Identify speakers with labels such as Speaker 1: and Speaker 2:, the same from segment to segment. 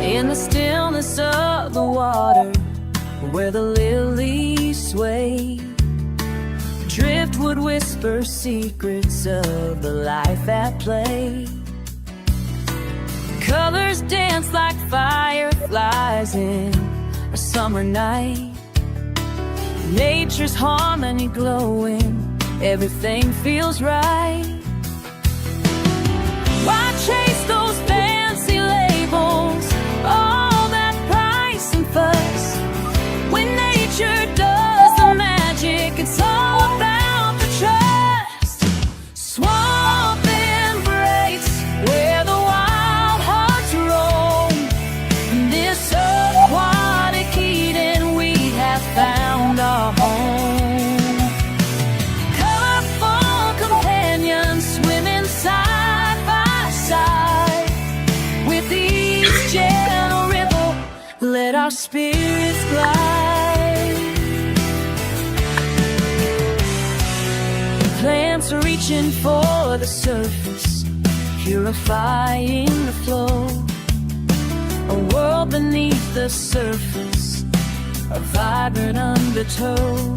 Speaker 1: In the stillness of the water, where the lilies sway, driftwood whisper secrets of the life at play. Colors dance like fireflies in a summer night. Nature's harmony glowing, everything feels right. Why chase those fancy labels, all that price and fuss, when nature does the magic? It's all about the trust. Swamp embrace, where the wild hearts roam. In this aquatic Eden, we have found our home. Colorful companions swimming side by side. With each gentle ripple, let our spirits glide. Plants are reaching for the surface, purifying the flow. A world beneath the surface, a vibrant undertow.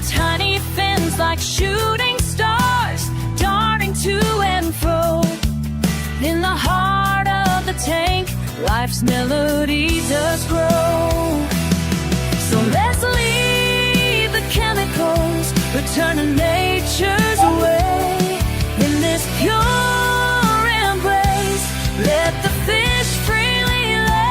Speaker 1: Tiny fins like shooting stars, darting to and fro. In the heart of the tank, life's melody does grow. So let's leave the chemicals, return to nature's way. In this pure embrace, let the fish freely lay.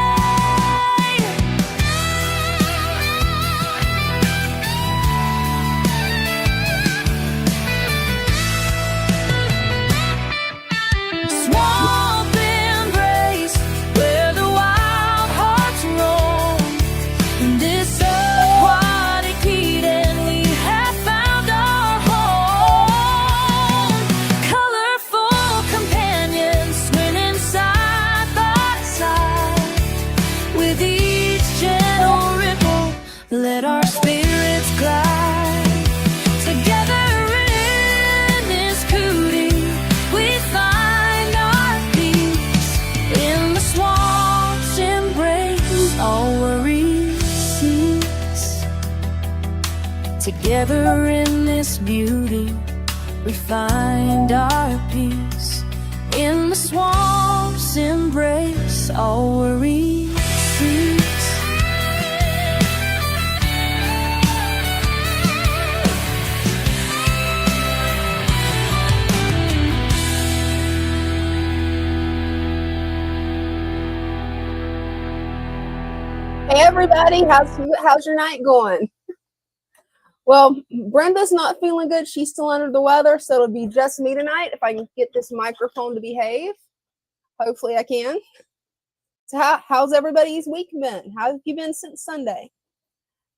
Speaker 1: Swamp embrace, where the wild hearts roam. In this aquatic Eden, we have found our home. Colorful companions swimming side by side. With each gentle ripple, let our spirits glide. Together in this cootie, we find our peace. In the swamp's embrace, all worries cease. Together in this beauty, we find our peace. In the swamp's embrace, all worries cease.
Speaker 2: Hey everybody, how's your night going? Well, Brenda's not feeling good. She's still under the weather, so it'll be just me tonight if I can get this microphone to behave. Hopefully I can. So how's everybody's week been? How have you been since Sunday?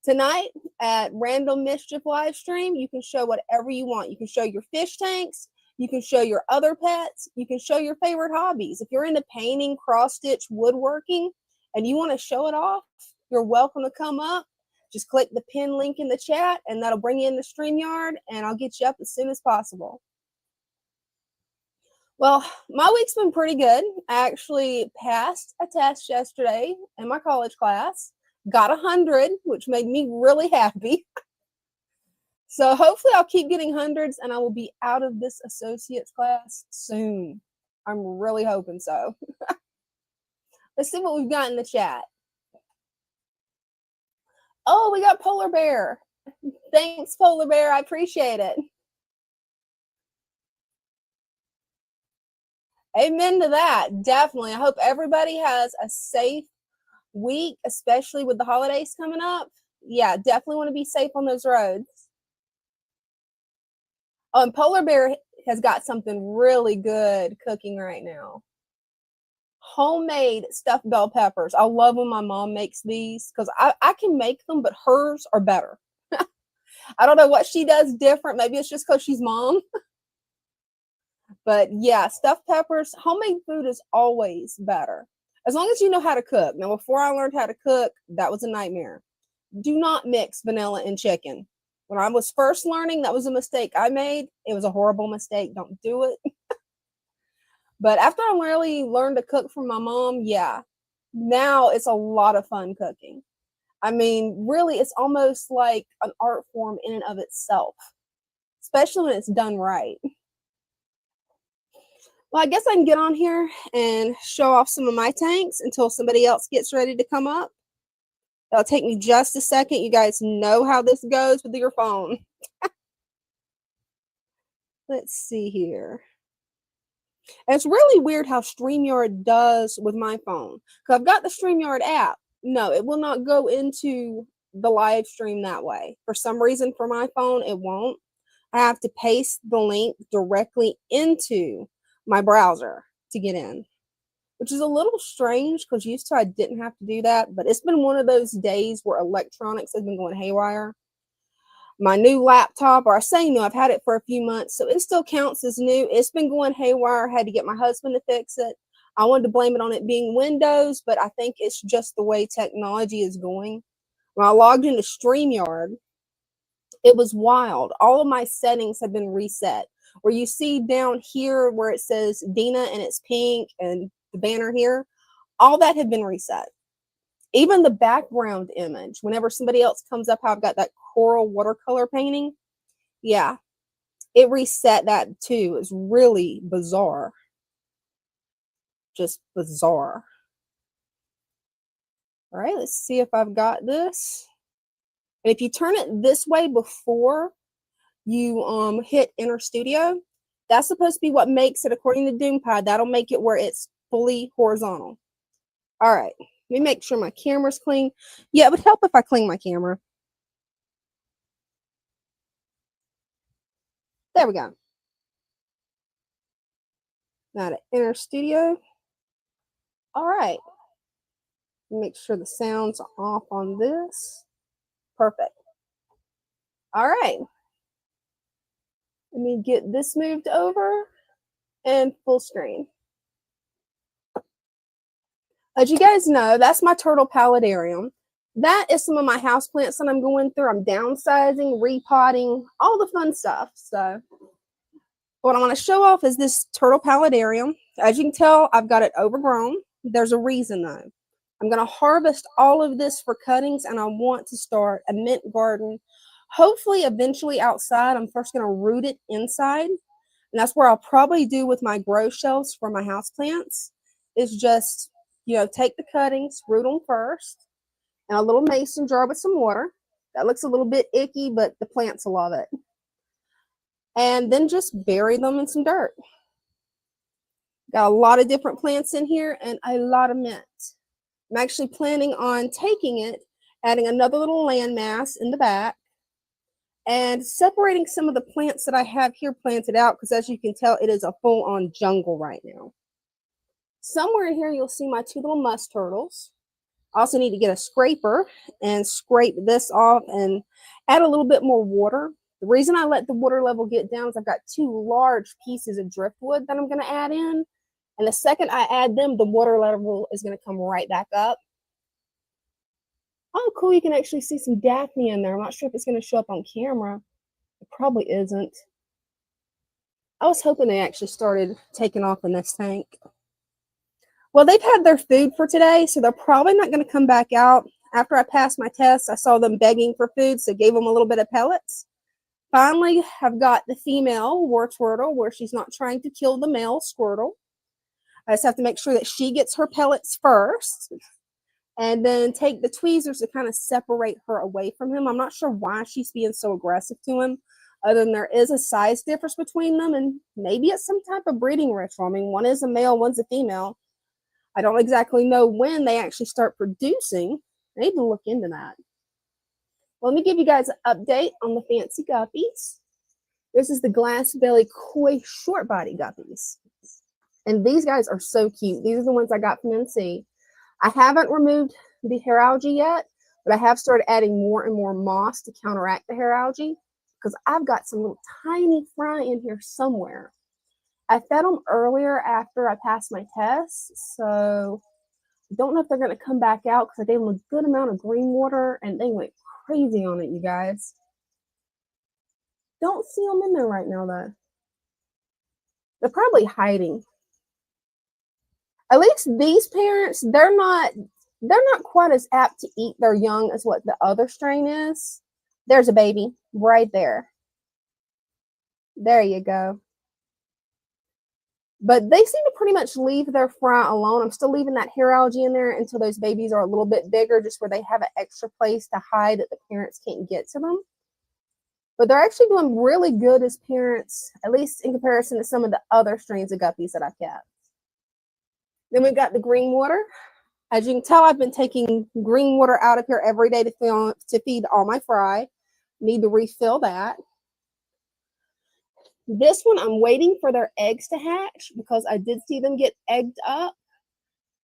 Speaker 2: Tonight at Random Mischief live stream, you can show whatever you want. You can show your fish tanks. You can show your other pets. You can show your favorite hobbies. If you're into painting, cross-stitch, woodworking, and you want to show it off, you're welcome to come up. Just click the pin link in the chat, and that'll bring you in the StreamYard, and I'll get you up as soon as possible. Well, my week's been pretty good. I actually passed a test yesterday in my college class, got 100, which made me really happy. So hopefully I'll keep getting hundreds, and I will be out of this associate's class soon. I'm really hoping so. Let's see what we've got in the chat. Oh, we got Polar Bear. Thanks, Polar Bear. I appreciate it. Amen to that. Definitely. I hope everybody has a safe week, especially with the holidays coming up. Yeah, definitely want to be safe on those roads. Oh, and Polar Bear has got something really good cooking right now. homemade stuffed bell peppers. I love when my mom makes these because I can make them, but hers are better. I don't know what she does different. Maybe it's just because she's mom. But yeah, stuffed peppers, homemade food is always better. As long as you know how to cook. Now, before I learned how to cook, that was a nightmare. Do not mix vanilla and chicken. When I was first learning, that was a mistake I made. It was a horrible mistake. Don't do it. But after I really learned to cook from my mom, yeah, now it's a lot of fun cooking. I mean, really, it's almost like an art form in and of itself, especially when it's done right. Well, I guess I can get on here and show off some of my tanks until somebody else gets ready to come up. It'll take me just a second. You guys know how this goes with your phone. Let's see here. And it's really weird how StreamYard does with my phone. Because I've got the StreamYard app. No, it will not go into the live stream that way. For some reason, for my phone, it won't. I have to paste the link directly into my browser to get in, which is a little strange because used to I didn't have to do that. But it's been one of those days where electronics has been going haywire. My new laptop, or I say new, I've had it for a few months, so it still counts as new. It's been going haywire. I had to get my husband to fix it. I wanted to blame it on it being Windows, but I think it's just the way technology is going. When I logged into StreamYard, it was wild. All of my settings have been reset. Where you see down here where it says Dina and it's pink and the banner here, all that had been reset. Even the background image, whenever somebody else comes up, how I've got that coral watercolor painting, yeah, it reset that too. It's really bizarre. Just bizarre. All right, let's see if I've got this. And if you turn it this way before you hit Enter Studio, that's supposed to be what makes it, according to DoomPad, that'll make it where it's fully horizontal. All right, let me make sure my camera's clean. Yeah, it would help if I clean my camera. There we go. Now to Enter Studio. All right. Make sure the sound's off on this. Perfect. All right. Let me get this moved over and full screen. As you guys know, that's my turtle paludarium. That is some of my houseplants that I'm going through. I'm downsizing, repotting, all the fun stuff. So what I want to show off is this turtle paludarium. As you can tell, I've got it overgrown. There's a reason though. I'm going to harvest all of this for cuttings, and I want to start a mint garden. Hopefully, eventually outside. I'm first going to root it inside. And that's where I'll probably do with my grow shelves for my houseplants. Is just, take the cuttings, root them first, in a little mason jar with some water. That looks a little bit icky, but the plants will love it. And then just bury them in some dirt. Got a lot of different plants in here and a lot of mint. I'm actually planning on taking it, adding another little landmass in the back, and separating some of the plants that I have here planted out, because as you can tell, it is a full-on jungle right now. Somewhere in here, you'll see my two little musk turtles. I also need to get a scraper and scrape this off and add a little bit more water. The reason I let the water level get down is I've got two large pieces of driftwood that I'm going to add in. And the second I add them, the water level is going to come right back up. Oh, cool. You can actually see some Daphne in there. I'm not sure if it's going to show up on camera. It probably isn't. I was hoping they actually started taking off in this tank. Well, they've had their food for today, so they're probably not going to come back out. After I passed my test, I saw them begging for food, so gave them a little bit of pellets. Finally, I've got the female war turtle where she's not trying to kill the male squirtle. I just have to make sure that she gets her pellets first, and then take the tweezers to kind of separate her away from him. I'm not sure why she's being so aggressive to him, other than there is a size difference between them, and maybe it's some type of breeding ritual. I mean, one is a male, one's a female. I don't exactly know when they actually start producing. I need to look into that. Well, let me give you guys an update on the fancy guppies. This is the glass belly koi short body guppies. And these guys are so cute. These are the ones I got from NC. I haven't removed the hair algae yet, but I have started adding more and more moss to counteract the hair algae because I've got some little tiny fry in here somewhere. I fed them earlier after I passed my test, so I don't know if they're going to come back out because I gave them a good amount of green water and they went crazy on it, you guys. Don't see them in there right now, though. They're probably hiding. At least these parents, they're not quite as apt to eat their young as what the other strain is. There's a baby right there. There you go. But they seem to pretty much leave their fry alone. I'm still leaving that hair algae in there until those babies are a little bit bigger, just where they have an extra place to hide that the parents can't get to them. But they're actually doing really good as parents, at least in comparison to some of the other strains of guppies that I've kept. Then we've got the green water. As you can tell, I've been taking green water out of here every day to feed all my fry. Need to refill that. This one, I'm waiting for their eggs to hatch because I did see them get egged up.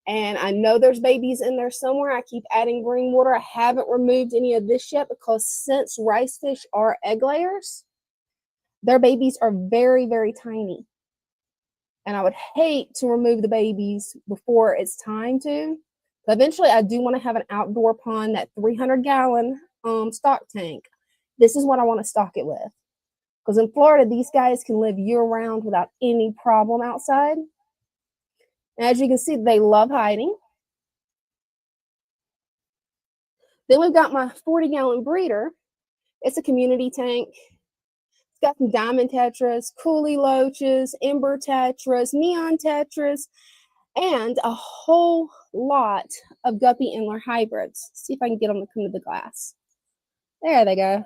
Speaker 2: And I know there's babies in there somewhere. I keep adding green water. I haven't removed any of this yet because since rice fish are egg layers, their babies are very, very tiny. And I would hate to remove the babies before it's time to. But eventually, I do want to have an outdoor pond, that 300-gallon stock tank. This is what I want to stock it with. Because in Florida, these guys can live year-round without any problem outside. And as you can see, they love hiding. Then we've got my 40-gallon breeder. It's a community tank. It's got some diamond tetras, coolie loaches, ember tetras, neon tetras, and a whole lot of guppy antler hybrids. See if I can get them to come to the glass. There they go.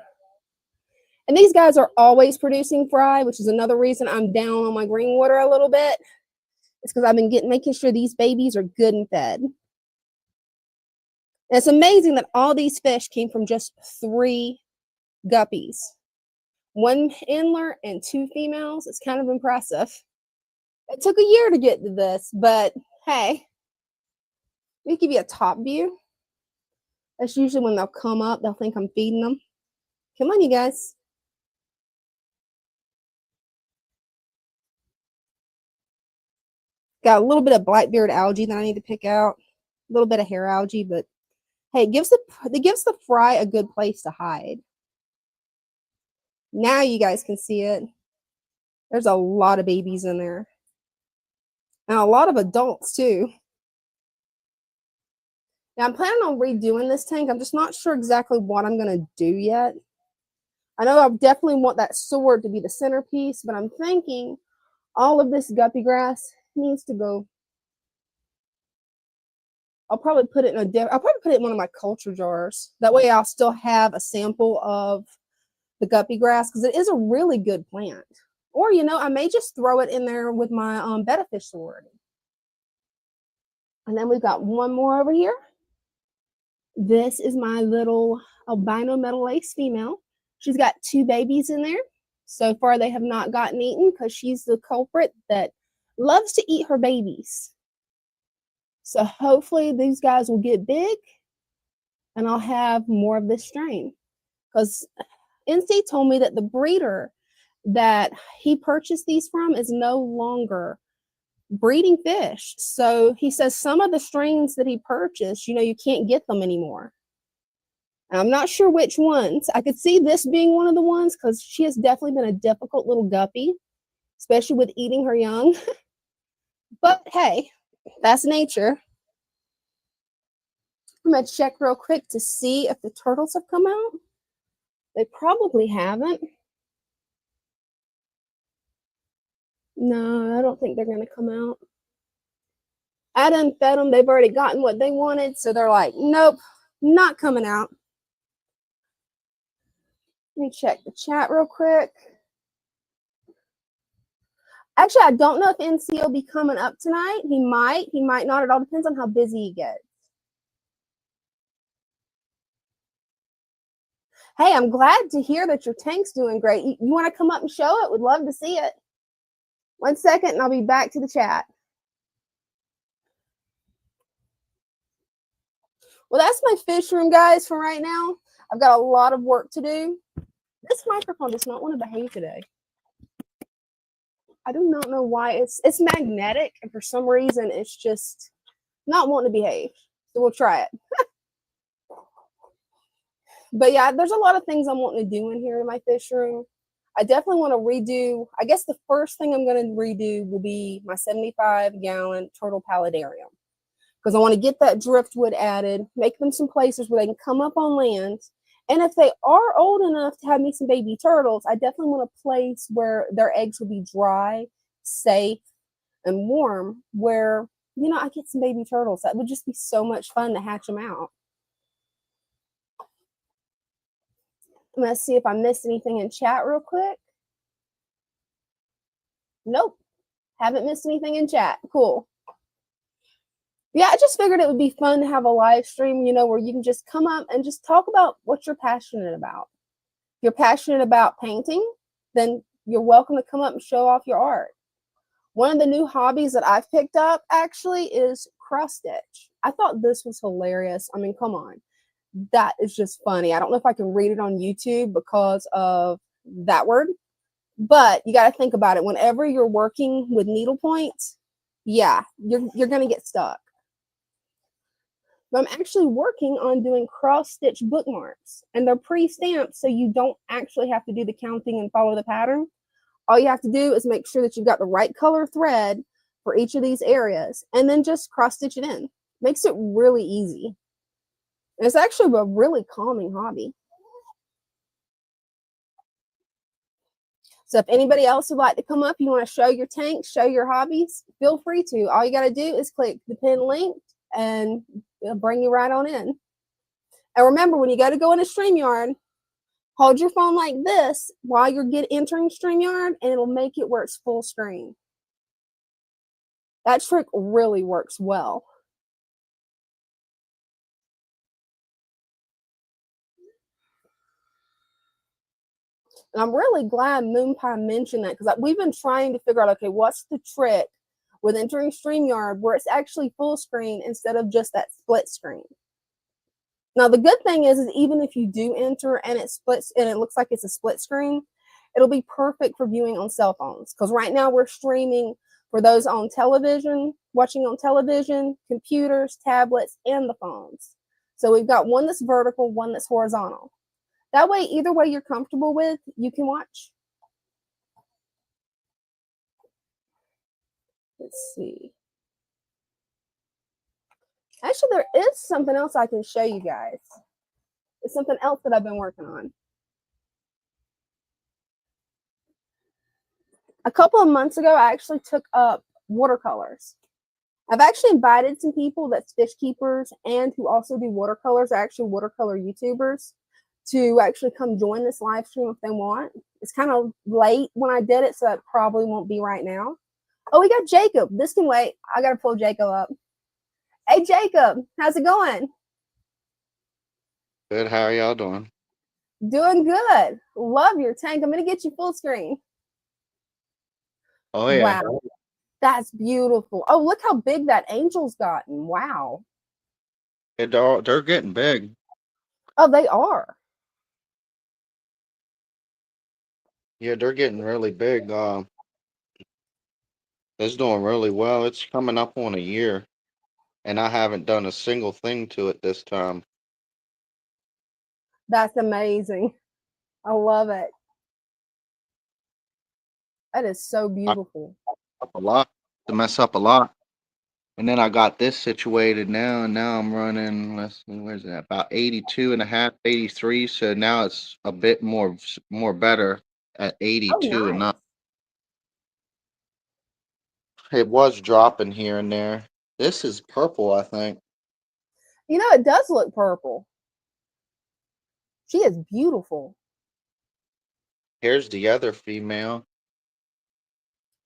Speaker 2: And these guys are always producing fry, which is another reason I'm down on my green water a little bit. It's because I've been making sure these babies are good and fed. And it's amazing that all these fish came from just 3 guppies. 1 antler and 2 females. It's kind of impressive. It took a year to get to this, but hey, let me give you a top view. That's usually when they'll come up. They'll think I'm feeding them. Come on, you guys. Got a little bit of blackbeard algae that I need to pick out. A little bit of hair algae, but hey, it gives the fry a good place to hide. Now you guys can see it. There's a lot of babies in there. And a lot of adults too. Now I'm planning on redoing this tank. I'm just not sure exactly what I'm going to do yet. I know I definitely want that sword to be the centerpiece, but I'm thinking all of this guppy grass needs to go. I'll probably put it in one of my culture jars. That way I'll still have a sample of the guppy grass because it is a really good plant. Or, you know, I may just throw it in there with my betta fish sorority. And then we've got one more over here. This is my little albino metal lace female. She's got 2 babies in there. So far, they have not gotten eaten because she's the culprit that loves to eat her babies. So hopefully these guys will get big and I'll have more of this strain. Because NC told me that the breeder that he purchased these from is no longer breeding fish. So he says some of the strains that he purchased, you know, you can't get them anymore. And I'm not sure which ones. I could see this being one of the ones because she has definitely been a difficult little guppy, especially with eating her young. But hey, that's nature. I'm going to check real quick to see if the turtles have come out. They probably haven't. No, I don't think they're going to come out. I done fed them. They've already gotten what they wanted. So they're like, nope, not coming out. Let me check the chat real quick. Actually, I don't know if NC will be coming up tonight. He might not. It all depends on how busy he gets. Hey, I'm glad to hear that your tank's doing great. You want to come up and show it? Would love to see it. 1 second and I'll be back to the chat. Well, that's my fish room, guys, for right now. I've got a lot of work to do. This microphone does not want to behave today. I do not know why. It's magnetic, and for some reason, it's just not wanting to behave. So we'll try it. But yeah, there's a lot of things I'm wanting to do in here in my fish room. I definitely want to redo. I guess the first thing I'm going to redo will be my 75-gallon turtle paludarium, because I want to get that driftwood added, make them some places where they can come up on land. And if they are old enough to have me some baby turtles, I definitely want a place where their eggs will be dry, safe, and warm, where, you know, I get some baby turtles. That would just be so much fun to hatch them out. I'm going to see if I missed anything in chat real quick. Nope. Haven't missed anything in chat. Cool. Yeah, I just figured it would be fun to have a live stream, you know, where you can just come up and just talk about what you're passionate about. If you're passionate about painting, then you're welcome to come up and show off your art. One of the new hobbies that I've picked up actually is cross stitch. I thought this was hilarious. I mean, come on. That is just funny. I don't know if I can read it on YouTube because of that word, but you got to think about it. Whenever you're working with needle points, yeah, you're going to get stuck. But I'm actually working on doing cross stitch bookmarks, and they're pre-stamped, so you don't actually have to do the counting and follow the pattern. All you have to do is make sure that you've got the right color thread for each of these areas, and then just cross stitch it in. Makes it really easy. And it's actually a really calming hobby. So if anybody else would like to come up, you want to show your tanks, show your hobbies, feel free to. All you got to do is click the pin link, and it'll bring you right on in. And remember, when you go into StreamYard, hold your phone like this while you're entering StreamYard, and it'll make it where it's full screen. That trick really works well. And I'm really glad Moon Pie mentioned that, because we've been trying to figure out, okay, what's the trick with entering StreamYard where it's actually full screen instead of just that split screen. Now, the good thing is even if you do enter and it splits and it looks like it's a split screen, it'll be perfect for viewing on cell phones. Because right now we're streaming for those on television, watching on television, computers, tablets, and the phones. So we've got one that's vertical, one that's horizontal. That way, either way you're comfortable with, you can watch. Let's see. Actually, there is something else I can show you guys. It's something else that I've been working on. A couple of months ago, I actually took up watercolors. I've actually invited some people that's fish keepers and who also do watercolors, actually watercolor YouTubers, to actually come join this live stream if they want. It's kind of late when I did it, so it probably won't be right now. Oh, we got Jacob. This can wait. I got to pull Jacob up. Hey, Jacob, how's it going?
Speaker 3: Good. How are y'all doing?
Speaker 2: Doing good. Love your tank. I'm going to get you full screen.
Speaker 3: Oh yeah.
Speaker 2: Wow. That's beautiful. Oh, look how big that angel's gotten. Wow.
Speaker 3: They're getting big.
Speaker 2: Oh, they are.
Speaker 3: Yeah, they're getting really big. It's doing really well. It's coming up on a year, and I haven't done a single thing to it this time.
Speaker 2: That's amazing. I love it. That is so beautiful.
Speaker 3: Up a lot to mess up a lot, and then I got this situated now, and now I'm running. Let's see, where's that? About 82 and a half, 83. So now it's a bit more better at 82 and
Speaker 2: nice.
Speaker 3: not. It was dropping here and there. This is purple, I think.
Speaker 2: You know, it does look purple. She is beautiful.
Speaker 3: Here's the other female.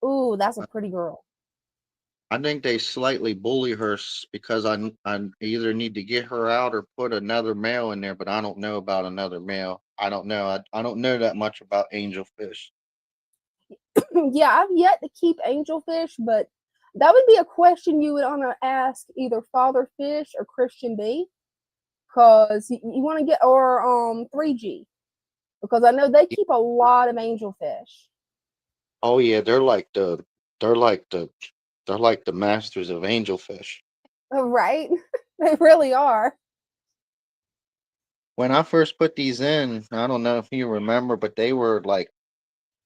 Speaker 2: Ooh, that's a pretty girl.
Speaker 3: I think they slightly bully her because I either need to get her out or put another male in there, but I don't know about another male. I don't know. I don't know that much about angelfish.
Speaker 2: Yeah, I've yet to keep angelfish, but that would be a question you would want to ask either Father Fish or Christian B. because you want to get, or 3G, because I know they keep a lot of angelfish.
Speaker 3: Oh yeah, they're like the they're like the masters of angelfish.
Speaker 2: Right? They really are.
Speaker 3: When I first put these in, I don't know if you remember, but they were like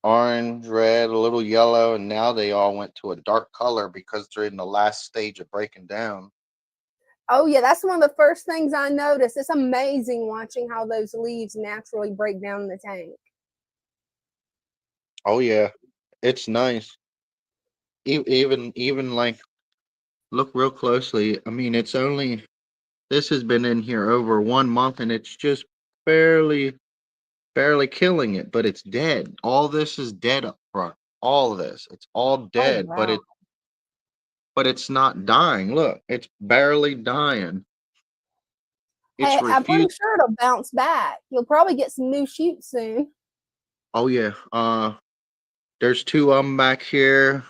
Speaker 3: orange, red, a little yellow, and now they all went to a dark color because they're in the last stage of breaking down.
Speaker 2: Oh yeah, that's one of the first things I noticed. It's amazing watching how those leaves naturally break down in the tank.
Speaker 3: Oh yeah, it's nice. Even like look real closely. I mean, it's only this has been in here over 1 month, and it's just barely killing it, but it's dead. All this is dead up front. All this, it's all
Speaker 2: Oh
Speaker 3: dead,
Speaker 2: wow.
Speaker 3: but it's not dying. Look, it's barely dying. It's
Speaker 2: Hey, I'm
Speaker 3: refused.
Speaker 2: pretty sure it'll bounce back. You'll probably get some new shoots soon.
Speaker 3: Oh yeah. There's two of them back here.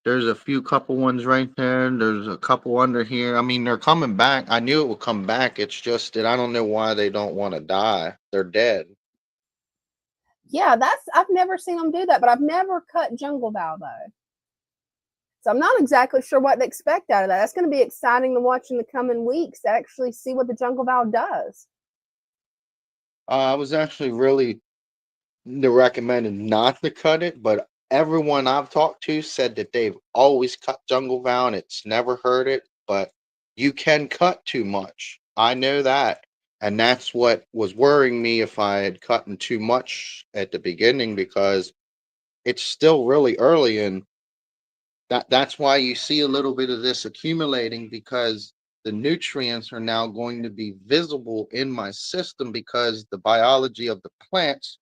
Speaker 3: There's a few couple ones right there. There's a couple under here. I mean, they're coming back. I knew it would come back. It's just that I don't know why they don't want to die. They're dead.
Speaker 2: Yeah, that's I've never seen them do that, but I've never cut jungle bow though. So I'm not exactly sure what to expect out of that. That's going to be exciting to watch in the coming weeks to actually see what the jungle bow does.
Speaker 3: I was actually really recommended not to cut it, but everyone I've talked to said that they've always cut jungle vow and it's never hurt it. But you can cut too much. I know that. And that's what was worrying me if I had cut too much at the beginning because it's still really early and that's why you see a little bit of this accumulating because the nutrients are now going to be visible in my system because the biology of the plants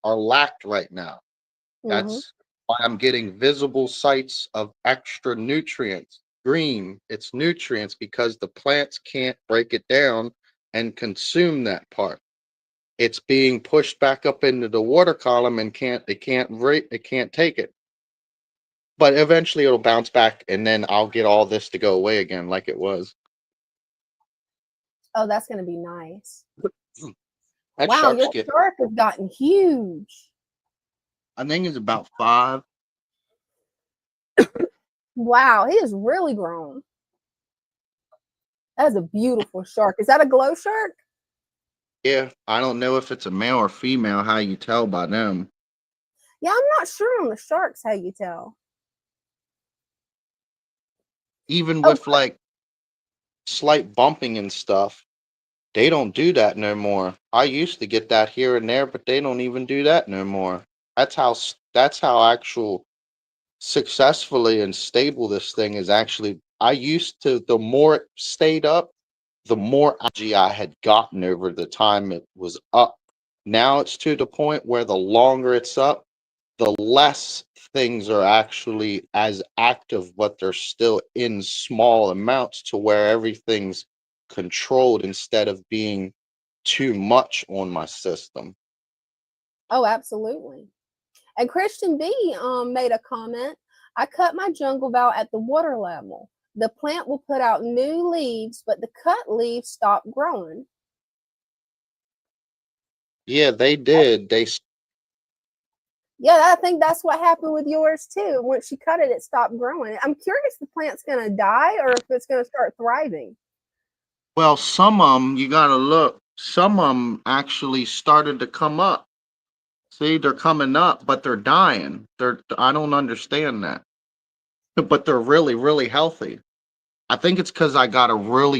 Speaker 3: are lacked right now.
Speaker 2: Hmm.
Speaker 3: That's why I'm getting visible sites of extra nutrients. Green, it's nutrients because the plants can't break it down and consume that part. It's being pushed back up into the water column and it can't take it. But eventually it'll bounce back and then I'll get all this to go away again like it was.
Speaker 2: Oh, that's going to be nice.
Speaker 3: That
Speaker 2: Wow,
Speaker 3: shark's
Speaker 2: your
Speaker 3: get
Speaker 2: shark has gotten huge.
Speaker 3: I think it's about 5.
Speaker 2: Wow, he has really grown. That is a beautiful shark. Is that a glow shark?
Speaker 3: Yeah, I don't know if it's a male or female, how you tell by them.
Speaker 2: Yeah, I'm not sure on the sharks how you tell.
Speaker 3: Even
Speaker 2: Oh,
Speaker 3: with like slight bumping and stuff, they don't do that no more. I used to get that here and there, but they don't even do that no more. That's how actual successfully and stable this thing is actually. I used to the more it stayed up, the more energy I had gotten over the time it was up. Now it's to the point where the longer it's up, the less things are actually as active, but they're still in small amounts to where everything's controlled instead of being too much on my system.
Speaker 2: oh, absolutely. And Christian B made a comment. I cut my jungle bow at the water level. The plant will put out new leaves, but the cut leaves stop growing.
Speaker 3: Yeah, they did.
Speaker 2: Yeah, I think that's what happened with yours too. Once you cut it, it stopped growing. I'm curious if the plant's going to die or if it's going to start thriving.
Speaker 3: Well, some of them, you got to look. Some of them actually started to come up. See, they're coming up, but they're dying. I don't understand that. But they're really healthy. I think it's because I got a lot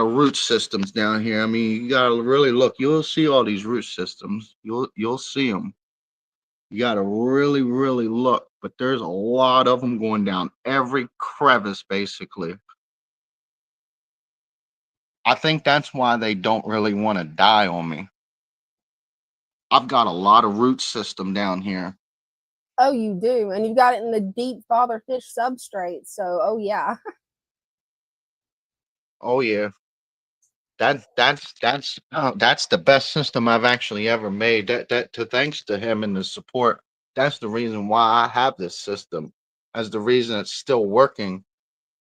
Speaker 3: of root systems down here. I mean, you gotta really look. You'll see all these root systems. You'll see them. You gotta really look. But there's a lot of them going down every crevice, basically. I think that's why they don't really want to die on me. I've got a lot of root system down here.
Speaker 2: Oh, you do. And you've got it in the deep father fish substrate. So, oh, yeah.
Speaker 3: Oh yeah, that's the best system I've actually ever made. That to thanks to him and the support. That's the reason why I have this system. As the reason it's still working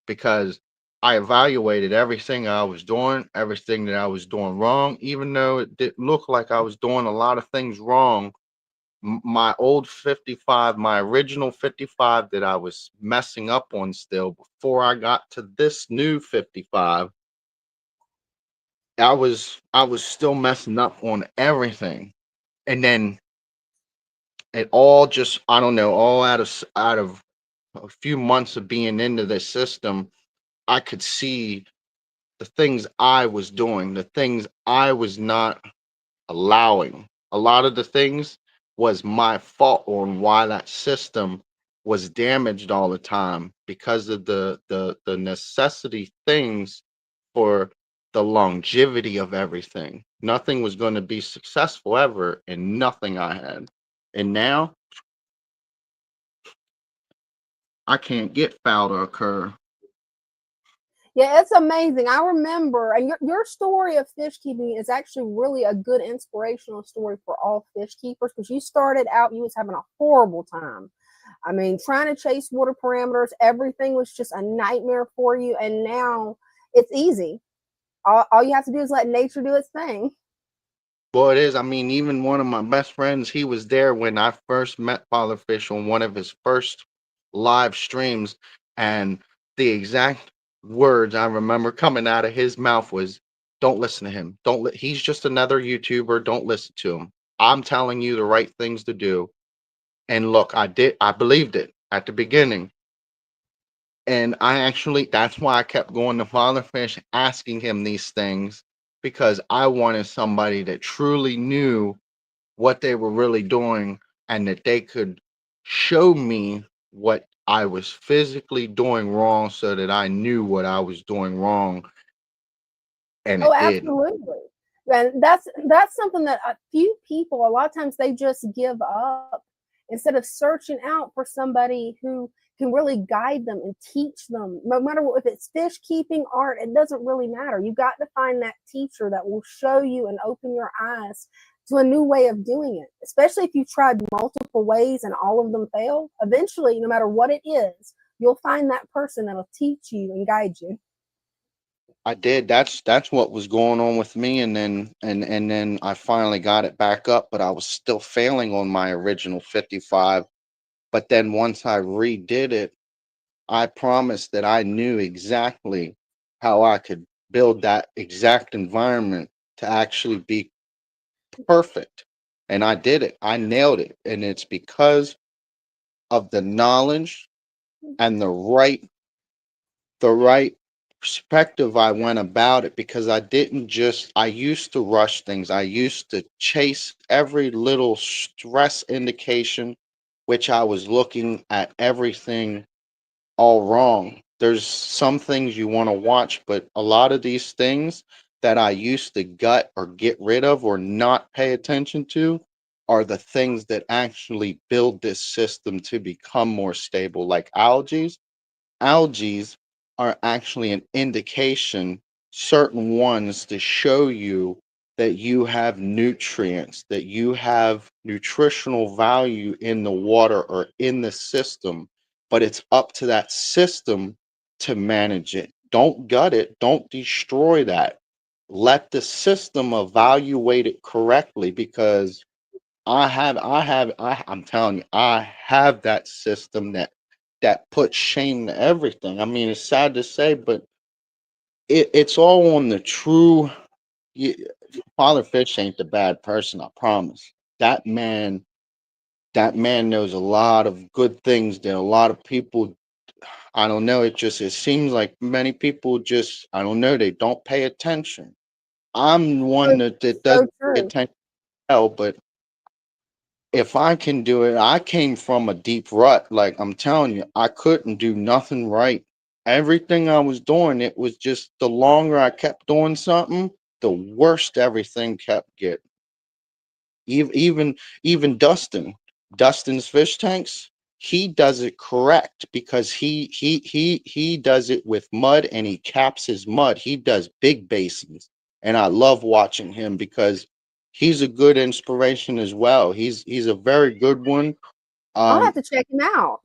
Speaker 3: because I evaluated everything I was doing, everything that I was doing wrong, even though it didn't look like I was doing a lot of things wrong. My old 55, my original 55 that I was messing up on still before I got to this new 55, I was still messing up on everything. And then it all just, I don't know, all out of a few months of being into this system, I could see the things I was doing, the things I was not allowing. A lot of the things was my fault on why that system was damaged all the time because of the necessity things for the longevity of everything. Nothing was going to be successful ever and nothing I had. And now I can't get foul to occur.
Speaker 2: Yeah, it's amazing. I remember, and your story of fish keeping is actually really a good inspirational story for all fish keepers because you started out, you was having a horrible time. I mean, trying to chase water parameters, everything was just a nightmare for you, and now it's easy. All you have to do is let nature do its thing.
Speaker 3: Well, it is. I mean, even one of my best friends, he was there when I first met Fatherfish on one of his first live streams. And the exact words I remember coming out of his mouth was, don't listen to him. He's just another YouTuber. Don't listen to him. I'm telling you the right things to do. And look, I believed it at the beginning. And that's why I kept going to Fatherfish, asking him these things, because I wanted somebody that truly knew what they were really doing and that they could show me what I was physically doing wrong so that I knew what I was doing wrong, and
Speaker 2: Oh,
Speaker 3: it didn't.
Speaker 2: absolutely. And that's something that a few people, a lot of times they just give up instead of searching out for somebody who can really guide them and teach them. No matter what, if it's fish keeping, art, it doesn't really matter. You got to find that teacher that will show you and open your eyes to a new way of doing it. Especially if you've tried multiple ways and all of them fail. Eventually, no matter what it is, you'll find that person that'll teach you and guide you.
Speaker 3: I did. That's what was going on with me, and then I finally got it back up, but I was still failing on my original 55. But then once I redid it, I promised that I knew exactly how I could build that exact environment to actually be perfect. And I did it. I nailed it. And it's because of the knowledge and the right perspective I went about it, because I used to rush things. I used to chase every little stress indication, which I was looking at everything all wrong. There's some things you want to watch, but a lot of these things that I used to gut or get rid of or not pay attention to are the things that actually build this system to become more stable, like algae are actually an indication, certain ones to show you that you have nutrients, that you have nutritional value in the water or in the system, but it's up to that system to manage it. Don't gut it, don't destroy that. Let the system evaluate it correctly, because I'm telling you, I have that system that puts shame to everything. I mean, it's sad to say, but it's all on the true. y- Father Fish ain't the bad person, I promise. That man, that man knows a lot of good things that a lot of people. I don't know. It seems like many people just, I don't know, they don't pay attention. I'm one
Speaker 2: So,
Speaker 3: that
Speaker 2: so
Speaker 3: doesn't pay
Speaker 2: true.
Speaker 3: attention, well, but if I can do it, I came from a deep rut. Like I'm telling you, I couldn't do nothing right. Everything I was doing, it was just the longer I kept doing something, the worse everything kept getting. Even Dustin's fish tanks, he does it correct because he does it with mud and he caps his mud. He does big basins, and I love watching him because he's a good inspiration as well. He's a very good one.
Speaker 2: I'll have
Speaker 3: Um,
Speaker 2: to check him out.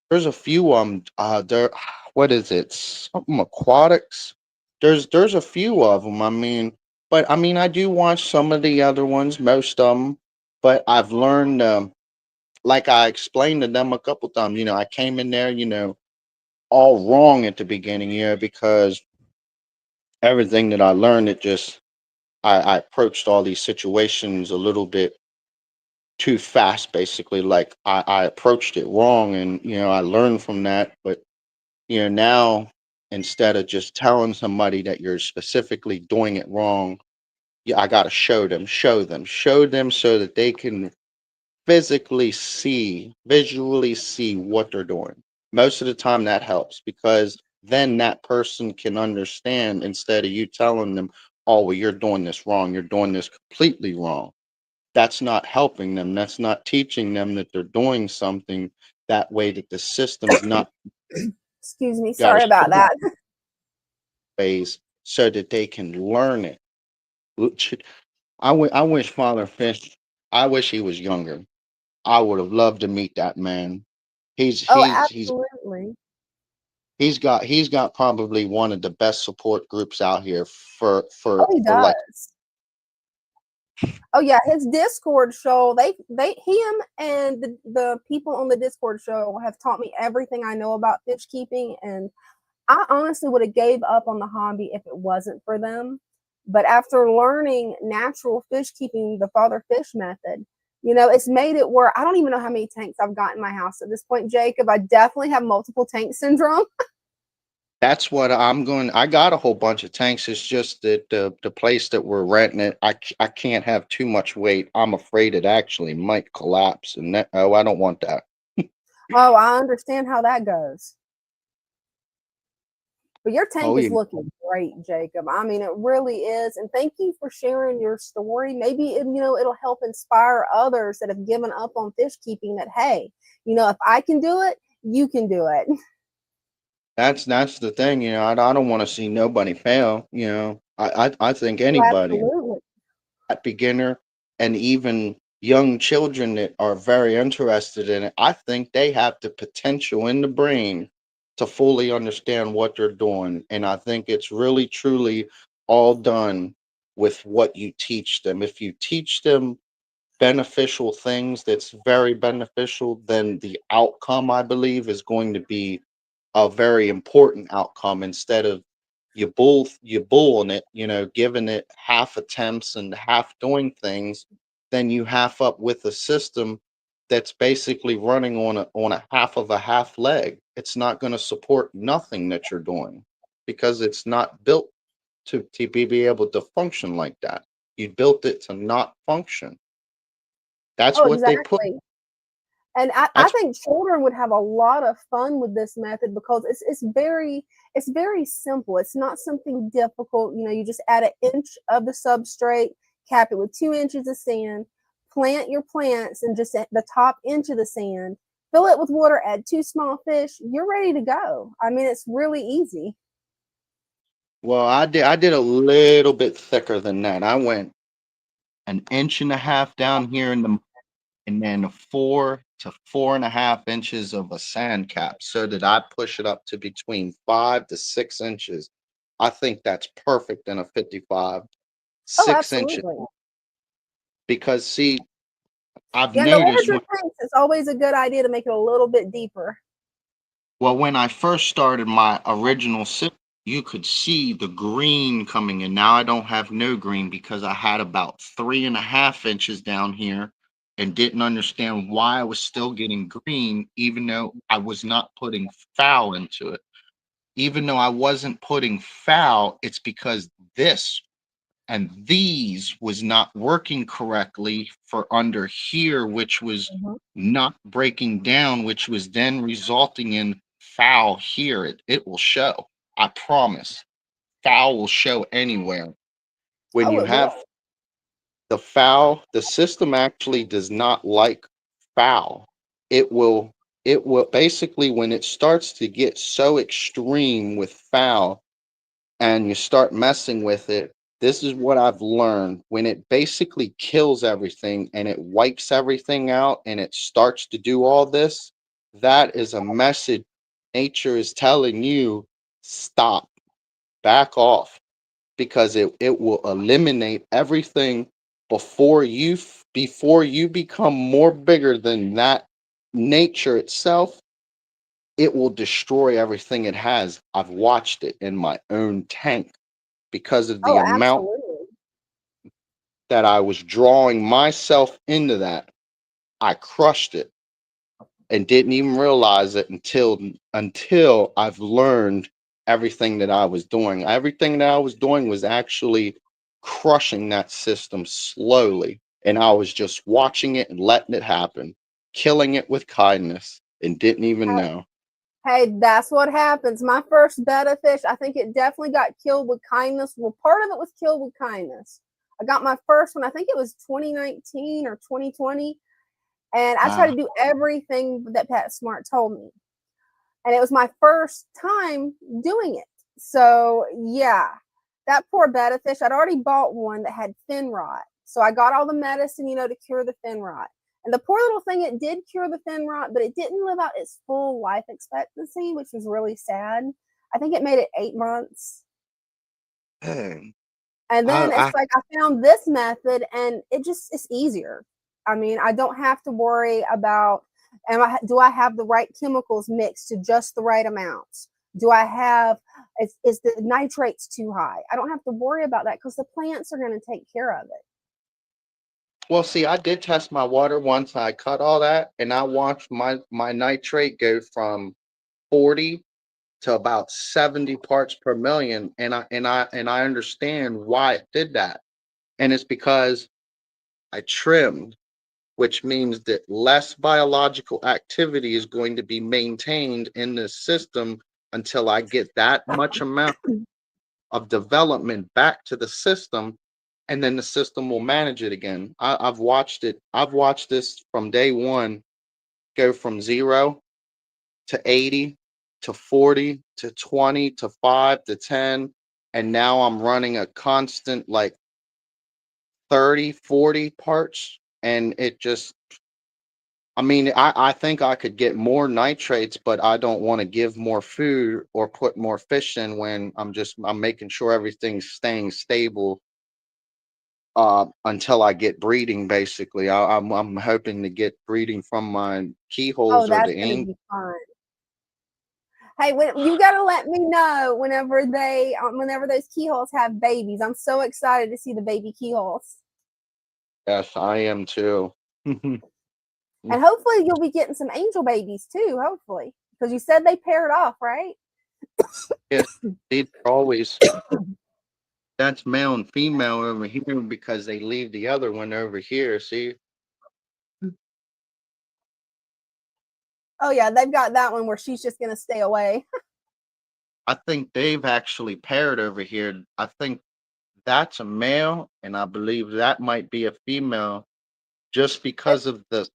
Speaker 3: there's a few there. what is it? Something aquatics. There's a few of them. I mean, but I mean, I do watch some of the other ones, most of them. But I've learned, like I explained to them a couple times. I came in there, all wrong at the beginning, because everything that I learned, it just I approached all these situations a little bit too fast, basically. Like I approached it wrong, and I learned from that. But now, instead of just telling somebody that you're specifically doing it wrong, yeah, I got to show them so that they can visually see what they're doing. Most of the time that helps, because then that person can understand, instead of you telling them, oh, well, you're doing this wrong, you're doing this completely wrong. That's not helping them. That's not teaching them that they're doing something that way, that the system's not
Speaker 2: Excuse me.
Speaker 3: got to
Speaker 2: Sorry about
Speaker 3: show
Speaker 2: that.
Speaker 3: ways so that they can learn it. I wish Father Fish, I wish he was younger. I would have loved to meet that man. He's
Speaker 2: Oh,
Speaker 3: he's he's
Speaker 2: absolutely.
Speaker 3: he's got probably one of the best support groups out here
Speaker 2: Oh, he
Speaker 3: for like
Speaker 2: does. Oh yeah, his Discord show. Him and the people on the Discord show have taught me everything I know about fish keeping, and I honestly would have gave up on the hobby if it wasn't for them. But after learning natural fish keeping, the father fish method, it's made it where I don't even know how many tanks I've got in my house at this point, Jacob. I definitely have multiple tank syndrome.
Speaker 3: that's what I'm going. I got a whole bunch of tanks. It's just that the place that we're renting it, I can't have too much weight. I'm afraid it actually might collapse, and I don't want that.
Speaker 2: Oh, I understand how that goes. But your tank
Speaker 3: Oh
Speaker 2: is
Speaker 3: yeah,
Speaker 2: looking great, Jacob. I mean, it really is. And thank you for sharing your story. Maybe it'll help inspire others that have given up on fish keeping that, hey, if I can do it, you can do it.
Speaker 3: that's the thing. I don't want to see nobody fail. I think
Speaker 2: Oh,
Speaker 3: anybody,
Speaker 2: absolutely.
Speaker 3: at beginner, and even young children that are very interested in it, I think they have the potential in the brain to fully understand what they're doing. And I think it's really, truly all done with what you teach them. If you teach them beneficial things that's very beneficial, then the outcome, I believe, is going to be a very important outcome, instead of you bulling it, giving it half attempts and half doing things. Then you half up with a system that's basically running on a half leg. It's not going to support nothing that you're doing, because it's not built to be able to function like that. You built it to not function. That's
Speaker 2: Oh,
Speaker 3: what they put.
Speaker 2: exactly. And I
Speaker 3: That's
Speaker 2: think children would have a lot of fun with this method because it's very simple. It's not something difficult. You just add an inch of the substrate, cap it with 2 inches of sand, plant your plants and just at the top inch of the sand, fill it with water, add two small fish, you're ready to go. I mean, it's really easy.
Speaker 3: well, I did a little bit thicker than that. I went an inch and a half down here and then 4 to 4.5 inches of a sand cap, so that I push it up to between 5 to 6 inches. I think that's perfect in a 55.
Speaker 2: Oh,
Speaker 3: 6 inches,
Speaker 2: absolutely.
Speaker 3: because see, I've
Speaker 2: Yeah, and the
Speaker 3: noticed
Speaker 2: larger tanks, it's always a good idea to make it a little bit deeper.
Speaker 3: when I first started my original system, you could see the green coming in. Now I don't have no green, because I had about 3.5 inches down here and didn't understand why I was still getting green, even though I was not putting foul into it. Even though I wasn't putting foul, it's because this and these was not working correctly for under here, which was
Speaker 2: Mhm.
Speaker 3: not breaking down, which was then resulting in foul here. It will show. I promise. Foul will show anywhere. When
Speaker 2: Oh,
Speaker 3: you
Speaker 2: it
Speaker 3: have
Speaker 2: will.
Speaker 3: the foul, the system actually does not like foul. It will basically, when it starts to get so extreme with foul, and you start messing with it, this is what I've learned. When it basically kills everything and it wipes everything out and it starts to do all this, that is a message nature is telling you, stop, back off, because it will eliminate everything before you become more bigger than that nature itself. It will destroy everything it has. I've watched it in my own tank because of the
Speaker 2: Oh,
Speaker 3: amount
Speaker 2: absolutely.
Speaker 3: that I was drawing myself into that. I crushed it and didn't even realize it until I've learned everything that I was doing. Everything that I was doing was actually crushing that system slowly, and I was just watching it and letting it happen, killing it with kindness, and didn't even know.
Speaker 2: Hey, that's what happens. My first betta fish, I think it definitely got killed with kindness. Well, part of it was killed with kindness. I got my first one, I think it was 2019 or 2020. And I tried
Speaker 3: Wow.
Speaker 2: to do everything that PetSmart told me. And it was my first time doing it. So, yeah, that poor betta fish, I'd already bought one that had fin rot. So I got all the medicine, to cure the fin rot. And the poor little thing, it did cure the fin rot, but it didn't live out its full life expectancy, which was really sad. I think it made it 8 months.
Speaker 3: Dang.
Speaker 2: And then
Speaker 3: I
Speaker 2: it's like I found this method and it's easier. I mean, I don't have to worry about do I have the right chemicals mixed to just the right amounts? Do I have is the nitrates too high? I don't have to worry about that because the plants are going to take care of it.
Speaker 3: Well, see, I did test my water once. I cut all that, and I watched my nitrate go from 40 to about 70 parts per million, and I understand why it did that. And it's because I trimmed, which means that less biological activity is going to be maintained in this system until I get that much amount of development back to the system, and then the system will manage it again. I've watched it. I've watched this from day one go from 0 to 80 to 40 to 20 to 5 to 10. And now I'm running a constant like 30, 40 parts. And it just, I mean, I think I could get more nitrates, but I don't want to give more food or put more fish in when I'm making sure everything's staying stable until I get breeding. Basically, I'm hoping to get breeding from my
Speaker 2: Oh,
Speaker 3: keyholes or the
Speaker 2: that's going to
Speaker 3: angel.
Speaker 2: be fun. Hey, you got to let me know whenever those keyholes have babies. I'm so excited to see the baby keyholes.
Speaker 3: Yes, I am too.
Speaker 2: And hopefully you'll be getting some angel babies too, hopefully. Because you said they paired off, right?
Speaker 3: Yes, they're always that's male and female over here because they leave the other one over here. See,
Speaker 2: Oh yeah, they've got that one where she's just gonna stay away.
Speaker 3: I think they've actually paired over here. I think that's a male, and I believe that might be a female just because of the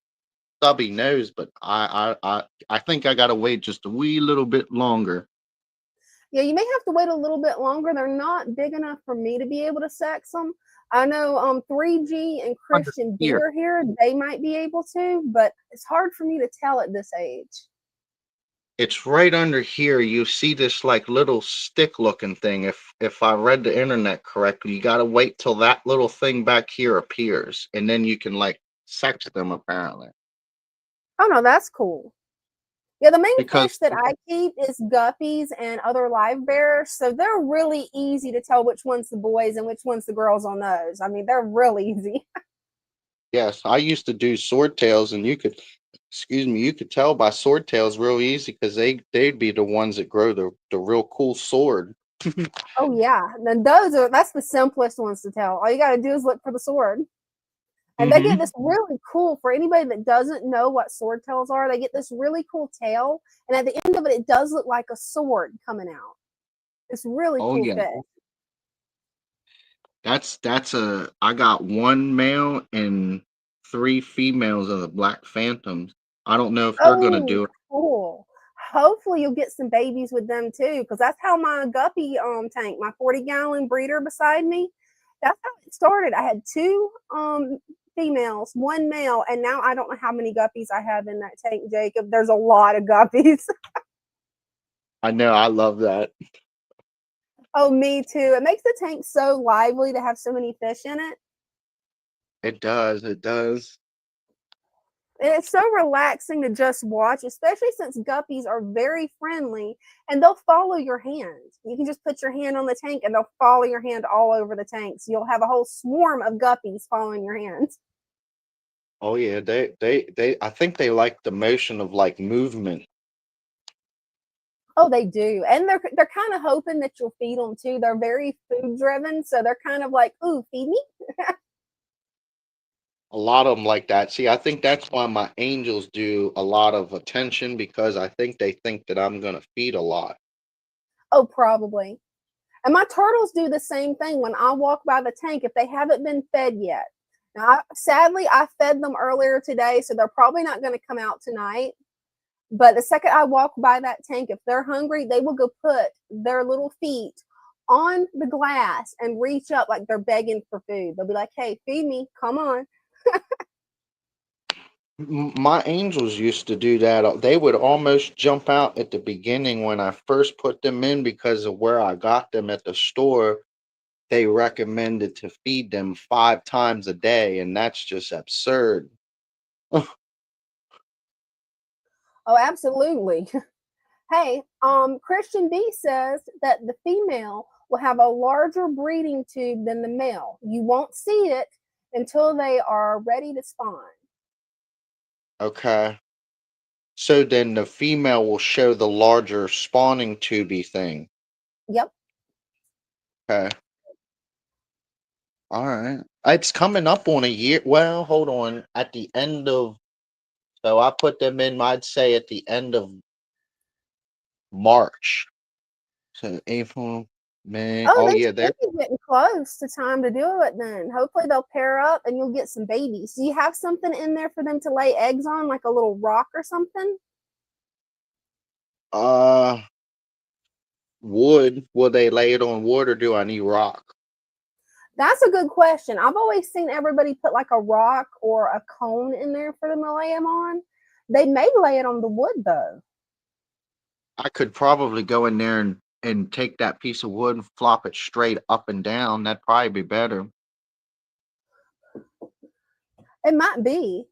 Speaker 3: stubby nose. But I think I gotta wait just a wee little bit longer.
Speaker 2: Yeah, you may have to wait a little bit longer. They're not big enough for me to be able to sex them. I know 3G and
Speaker 3: Under
Speaker 2: Christian
Speaker 3: here.
Speaker 2: Deer here, they might be able to, but it's hard for me to tell at this age.
Speaker 3: It's right under here. You see this like little stick looking thing. If I read the internet correctly, you gotta wait till that little thing back here appears, and then you can like sex them apparently.
Speaker 2: Oh no, that's cool. Yeah, the main
Speaker 3: Because
Speaker 2: fish that I keep is guppies and other live bears. So they're really easy to tell which one's the boys and which one's the girls on those. I mean, they're real easy.
Speaker 3: yes, I used to do swordtails, and excuse me, you could tell by swordtails real easy because they'd be the ones that grow the real cool sword.
Speaker 2: Oh yeah. Then that's the simplest ones to tell. All you gotta do is look for the sword. And they get
Speaker 3: Mm-hmm.
Speaker 2: this really cool, for anybody that doesn't know what swordtails are, they get this really cool tail. And at the end of it, it does look like a sword coming out. It's really
Speaker 3: Oh
Speaker 2: cool
Speaker 3: yeah,
Speaker 2: fish.
Speaker 3: that's a. I got one male and three females of the Black Phantoms. I don't know if they're gonna
Speaker 2: Oh,
Speaker 3: do it.
Speaker 2: cool. Hopefully you'll get some babies with them too, because that's how my guppy tank, my 40-gallon breeder beside me, that's how it started. I had two females, one male, and now I don't know how many guppies I have in that tank, Jacob. There's a lot of guppies.
Speaker 3: I know. I love that.
Speaker 2: Oh, me too. It makes the tank so lively to have so many fish in it.
Speaker 3: It does. It does.
Speaker 2: And it's so relaxing to just watch, especially since guppies are very friendly and they'll follow your hand. You can just put your hand on the tank and they'll follow your hand all over the tank. So you'll have a whole swarm of guppies following your hand.
Speaker 3: Oh yeah. They. I think they like the motion of like movement.
Speaker 2: Oh, they do. And they're kind of hoping that you'll feed them too. They're very food driven. So they're kind of like, ooh, feed me.
Speaker 3: A lot of them like that. See, I think that's why my angels do a lot of attention because I think they think that I'm gonna feed a lot.
Speaker 2: Oh, probably. And my turtles do the same thing when I walk by the tank if they haven't been fed yet. Now, sadly, I fed them earlier today, so they're probably not going to come out tonight. But the second I walk by that tank, if they're hungry, they will go put their little feet on the glass and reach up like they're begging for food. They'll be like, hey, feed me. Come on.
Speaker 3: My angels used to do that. They would almost jump out at the beginning when I first put them in because of where I got them at the store. They recommended to feed them 5 times a day, and that's just absurd.
Speaker 2: Oh, absolutely. Hey, Christian B says that the female will have a larger breeding tube than the male. You won't see it until they are ready to spawn.
Speaker 3: Okay. So then the female will show the larger spawning tubey thing.
Speaker 2: Yep.
Speaker 3: Okay. All right. It's coming up on a year. Well, hold on. At the end of, so I put them in, I'd say at the end of March. So April, May.
Speaker 2: Oh,
Speaker 3: Oh,
Speaker 2: they
Speaker 3: yeah,
Speaker 2: should
Speaker 3: they're
Speaker 2: be getting close to time to do it then. Hopefully they'll pair up and you'll get some babies. Do you have something in there for them to lay eggs on, like a little rock or something?
Speaker 3: uh wood. Will they lay it on wood or do I need rock?
Speaker 2: That's a good question. I've always seen everybody put like a rock or a cone in there for them to lay them on. They may lay it on the wood though.
Speaker 3: I could probably go in there and take that piece of wood and flop it straight up and down. That'd probably be better.
Speaker 2: It might be.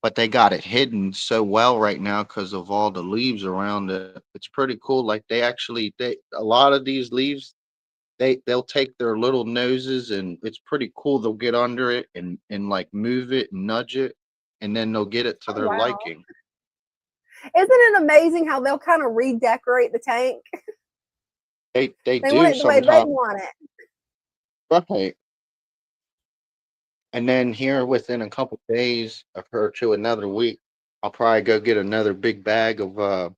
Speaker 3: But they got it hidden so well right now because of all the leaves around it. It's pretty cool. Like they a lot of these leaves they'll take their little noses and it's pretty cool. They'll get under it and like move it and nudge it, and then they'll get it to
Speaker 2: Oh,
Speaker 3: their
Speaker 2: wow.
Speaker 3: liking.
Speaker 2: Isn't it amazing how they'll kind of redecorate the tank?
Speaker 3: They
Speaker 2: They want
Speaker 3: do
Speaker 2: it the way they
Speaker 3: sometimes,
Speaker 2: want it.
Speaker 3: right? And then here within a couple days of her to another week, I'll probably go get another big bag of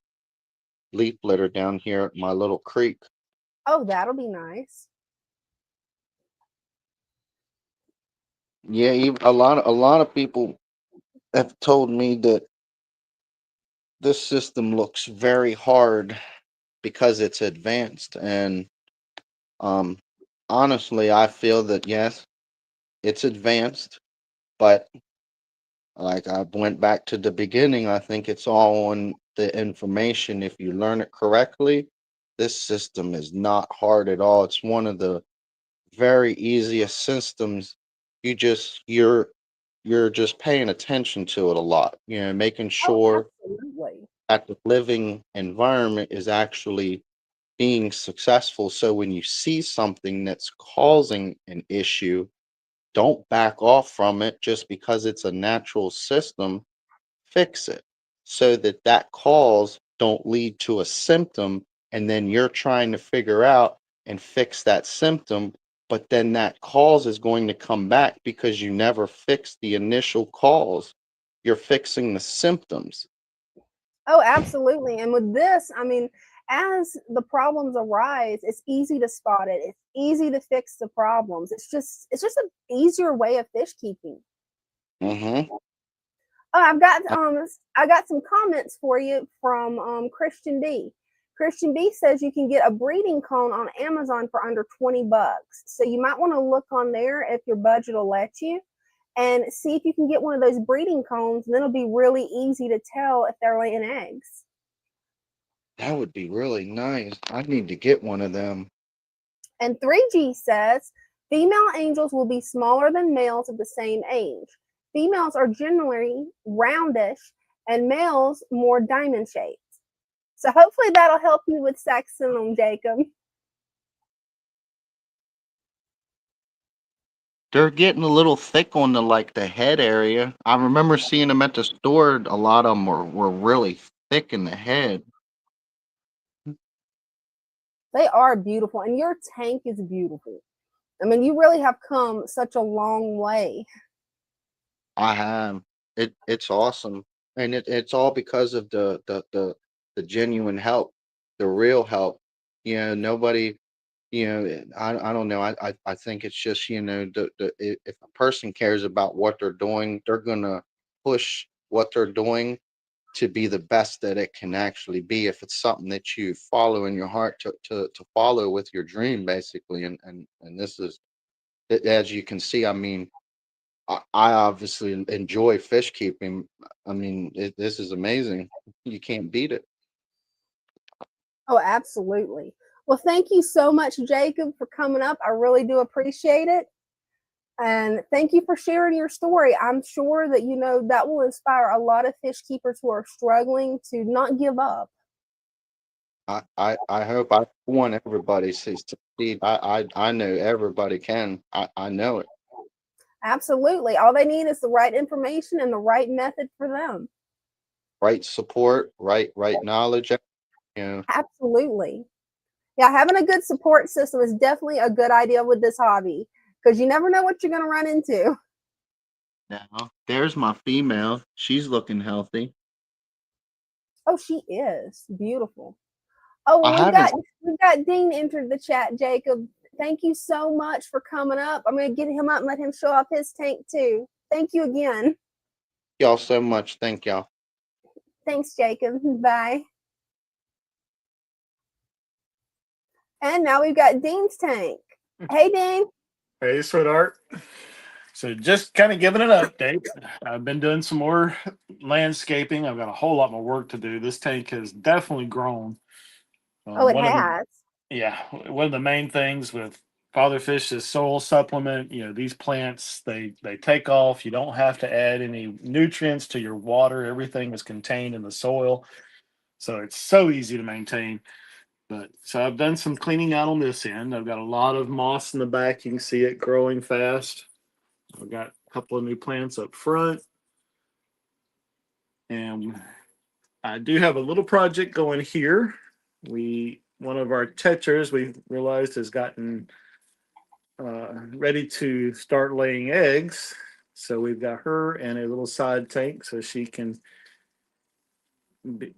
Speaker 3: leaf litter down here at my little creek.
Speaker 2: Oh, that'll be nice.
Speaker 3: Yeah, a lot of people have told me that this system looks very hard because it's advanced, and um honestly I feel that yes, it's advanced, but like I went back to the beginning, I think it's all on the information. If you learn it correctly, this system is not hard at all. It's one of the very easiest systems. You're just paying attention to it a lot, making
Speaker 2: Oh,
Speaker 3: sure
Speaker 2: absolutely.
Speaker 3: that the living environment is actually being successful. So when you see something that's causing an issue, don't back off from it just because it's a natural system. Fix it so that that cause don't lead to a symptom, and then you're trying to figure out and fix that symptom, but then that cause is going to come back because you never fixed the initial cause. You're fixing the symptoms.
Speaker 2: Oh, absolutely. And with this, I mean, as the problems arise, it's easy to spot it. It's easy to fix the problems. It's just an easier way of fish keeping.
Speaker 3: Mm-hmm.
Speaker 2: Oh, I got some comments for you from Christian B. Christian B says you can get a breeding cone on Amazon for under $20. So you might want to look on there if your budget will let you and see if you can get one of those breeding cones, and then it'll be really easy to tell if they're laying eggs.
Speaker 3: That would be really nice. I need to get one of them.
Speaker 2: And 3G says female angels will be smaller than males of the same age. Females are generally roundish and males more diamond shaped. So hopefully that'll help you with sex syndrome, Jacob.
Speaker 3: They're getting a little thick on the head area. I remember seeing them at the store. A lot of them were really thick in the head.
Speaker 2: They are beautiful, and your tank is beautiful. I mean, you really have come such a long way.
Speaker 3: I have. It's awesome. And it's all because of the genuine help, the real help. Nobody, I don't know. I think it's just, if a person cares about what they're doing, they're gonna push what they're doing to be the best that it can actually be. If it's something that you follow in your heart to follow with your dream, basically. And this is, as you can see, I mean, I obviously enjoy fish keeping. I mean, this is amazing. You can't beat it.
Speaker 2: Oh, absolutely. Well, thank you so much, Jacob, for coming up. I really do appreciate it. And thank you for sharing your story. I'm sure that, that will inspire a lot of fish keepers who are struggling to not give up.
Speaker 3: I hope. I want everybody to succeed. I know everybody can. I know it.
Speaker 2: Absolutely. All they need is the right information and the right method for them.
Speaker 3: Right support, right knowledge.
Speaker 2: Absolutely. Yeah, having a good support system is definitely a good idea with this hobby because you never know what you're going to run into.
Speaker 3: Now, there's my female. She's looking healthy.
Speaker 2: Oh, she is beautiful. Oh,
Speaker 3: I
Speaker 2: well,
Speaker 3: haven't.
Speaker 2: we've got Dean entered the chat, Jacob. Thank you so much for coming up. I'm going to get him up and let him show off his tank too. Thank you again.
Speaker 3: Y'all so much. Thank y'all.
Speaker 2: Thanks, Jacob. Bye. And now we've got Dean's tank. Hey, Dean.
Speaker 4: Hey, sweetheart. So just kind of giving an update. I've been doing some more landscaping. I've got a whole lot more work to do. This tank has definitely grown.
Speaker 2: Oh, it
Speaker 4: One of the
Speaker 2: has.
Speaker 4: one of the main things with Father Fish's soil supplement, these plants they take off. You don't have to add any nutrients to your water. Everything is contained in the soil, so it's so easy to maintain. But so I've done some cleaning out on this end. I've got a lot of moss in the back. You can see it growing fast. I've got a couple of new plants up front. And I do have a little project going here. One of our tetras we realized has gotten ready to start laying eggs. So we've got her in a little side tank so she can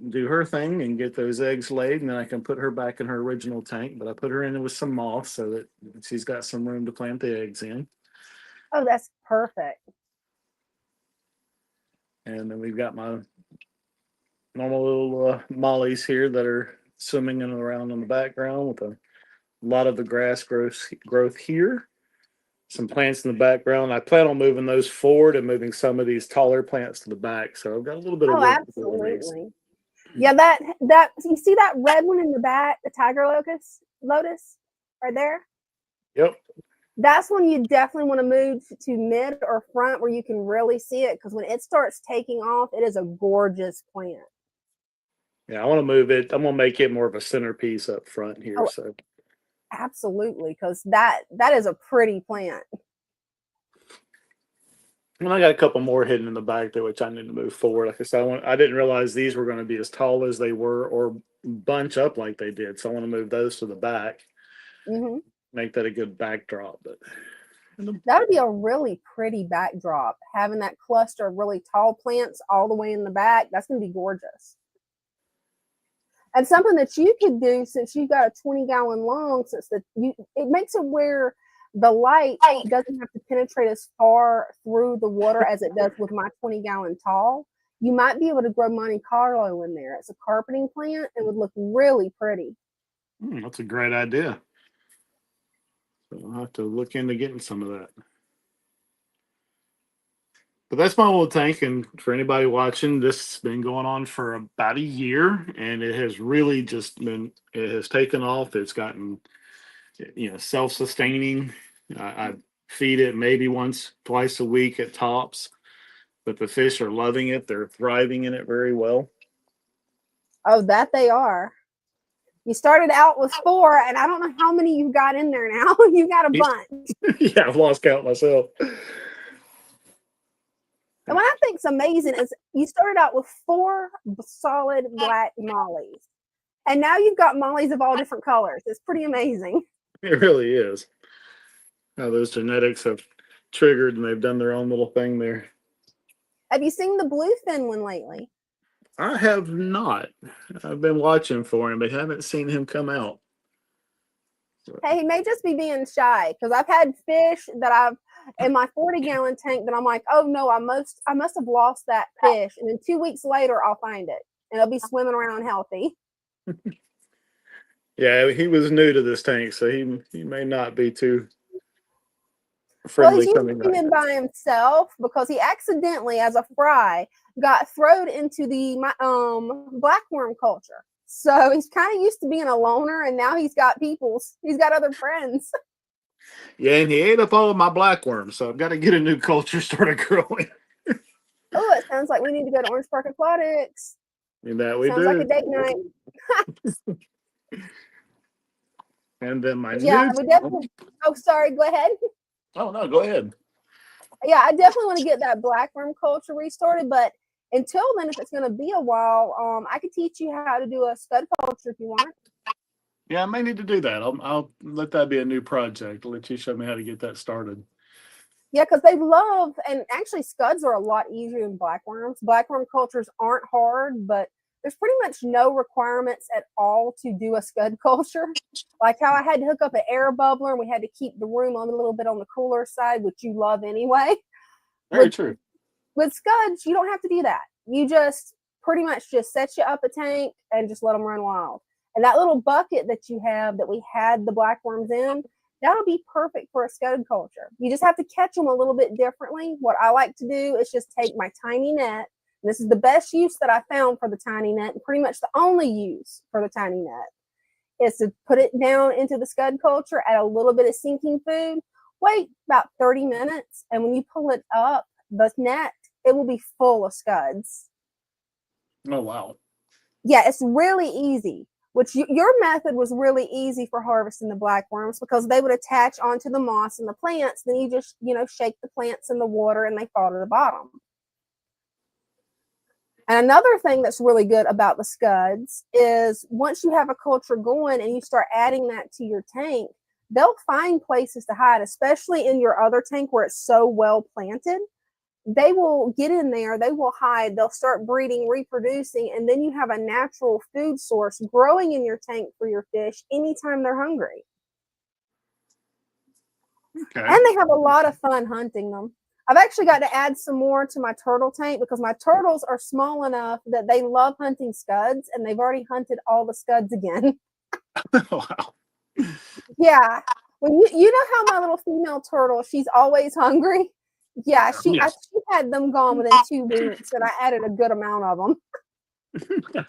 Speaker 4: do her thing and get those eggs laid, and then I can put her back in her original tank. But I put her in with some moss so that she's got some room to plant the eggs in.
Speaker 2: Oh, that's perfect.
Speaker 4: And then we've got my normal little mollies here that are swimming in and around in the background with a lot of the grass growth here. Some plants in the background. I plan on moving those forward and moving some of these taller plants to the back. So I've got a little bit of
Speaker 2: Oh,
Speaker 4: work to do on these.
Speaker 2: absolutely. Yeah, that you see that red one in the back, the tiger lotus right there?
Speaker 4: Yep.
Speaker 2: That's when you definitely want to move to mid or front where you can really see it, because when it starts taking off, it is a gorgeous plant.
Speaker 4: Yeah, I want to move it. I'm gonna make it more of a centerpiece up front here.
Speaker 2: Oh,
Speaker 4: So
Speaker 2: absolutely, because that is a pretty plant.
Speaker 4: and I got a couple more hidden in the back there, which I need to move forward. Like I said, I didn't realize these were going to be as tall as they were or bunch up like they did. So I want to move those to the back,
Speaker 2: Mm-hmm.
Speaker 4: make that a good backdrop. But
Speaker 2: That would be a really pretty backdrop, having that cluster of really tall plants all the way in the back. That's going to be gorgeous. And something that you could do, since you've got a 20-gallon long, it makes it where the light doesn't have to penetrate as far through the water as it does with my 20-gallon tall. You might be able to grow Monte Carlo in there. It's a carpeting plant. It would look really pretty.
Speaker 4: that's a great idea. So I'll have to look into getting some of that. But that's my little tank, and for anybody watching, this has been going on for about a year, and it has really just been. It has taken off. It's gotten, self-sustaining. I feed it maybe once, twice a week at tops, but the fish are loving it. They're thriving in it very well.
Speaker 2: Oh, that they are. You started out with 4, and I don't know how many you've got in there now. You got a bunch.
Speaker 4: Yeah, I've lost count myself.
Speaker 2: And what I think is amazing is you started out with 4 solid black mollies, and now you've got mollies of all different colors. It's pretty amazing.
Speaker 4: It really is. How those genetics have triggered, and they've done their own little thing there.
Speaker 2: Have you seen the bluefin one lately?
Speaker 4: I have not. I've been watching for him, but haven't seen him come out.
Speaker 2: Hey, he may just be being shy because I've had fish that I've in my 40-gallon tank that I'm like, oh no, I must have lost that fish, and then 2 weeks later I'll find it and it'll be swimming around healthy.
Speaker 4: Yeah, he was new to this tank, so he may not be too
Speaker 2: Well,
Speaker 4: friendly
Speaker 2: he's
Speaker 4: coming
Speaker 2: swimming
Speaker 4: out.
Speaker 2: by himself because he accidentally, as a fry, got thrown into the blackworm culture. So he's kind of used to being a loner, and now he's got other friends.
Speaker 4: Yeah, and he ate up all of my blackworms, so I've got to get a new culture started growing.
Speaker 2: Oh, it sounds like we need to go to Orange Park Aquatics.
Speaker 4: And that we
Speaker 2: Sounds
Speaker 4: do.
Speaker 2: like a date night.
Speaker 4: And then my
Speaker 2: Yeah,
Speaker 4: new.
Speaker 2: we definitely. Oh, sorry. Go ahead.
Speaker 4: Oh no, go ahead.
Speaker 2: Yeah, I definitely want to get that blackworm culture restarted, but until then, if it's going to be a while, I could teach you how to do a scud culture if you want.
Speaker 4: Yeah, I may need to do that. I'll let that be a new project. I'll let you show me how to get that started.
Speaker 2: Yeah, because they love, and actually scuds are a lot easier than blackworms. Blackworm cultures aren't hard, but there's pretty much no requirements at all to do a scud culture. Like how I had to hook up an air bubbler and we had to keep the room on a little bit on the cooler side, which you love anyway.
Speaker 4: Very true.
Speaker 2: With scuds, you don't have to do that. You just pretty much just set you up a tank and just let them run wild. And that little bucket that you have that we had the blackworms in, that'll be perfect for a scud culture. You just have to catch them a little bit differently. What I like to do is just take my tiny net. This is the best use that I found for the tiny net, and pretty much the only use for the tiny net is to put it down into the scud culture, add a little bit of sinking food, wait about 30 minutes, and when you pull it up, the net, it will be full of scuds.
Speaker 4: Oh wow.
Speaker 2: Yeah, it's really easy. Your method was really easy for harvesting the blackworms because they would attach onto the moss and the plants. Then you just, shake the plants in the water and they fall to the bottom. And another thing that's really good about the scuds is once you have a culture going and you start adding that to your tank, they'll find places to hide, especially in your other tank where it's so well planted. They will get in there, they will hide, they'll start breeding, reproducing, and then you have a natural food source growing in your tank for your fish anytime they're hungry.
Speaker 4: Okay.
Speaker 2: And they have a lot of fun hunting them. I've actually got to add some more to my turtle tank because my turtles are small enough that they love hunting scuds, and they've already hunted all the scuds again.
Speaker 4: Wow.
Speaker 2: Yeah. When you know how my little female turtle, she's always hungry. Yeah, she had them gone within 2 weeks, and I added a good amount of them.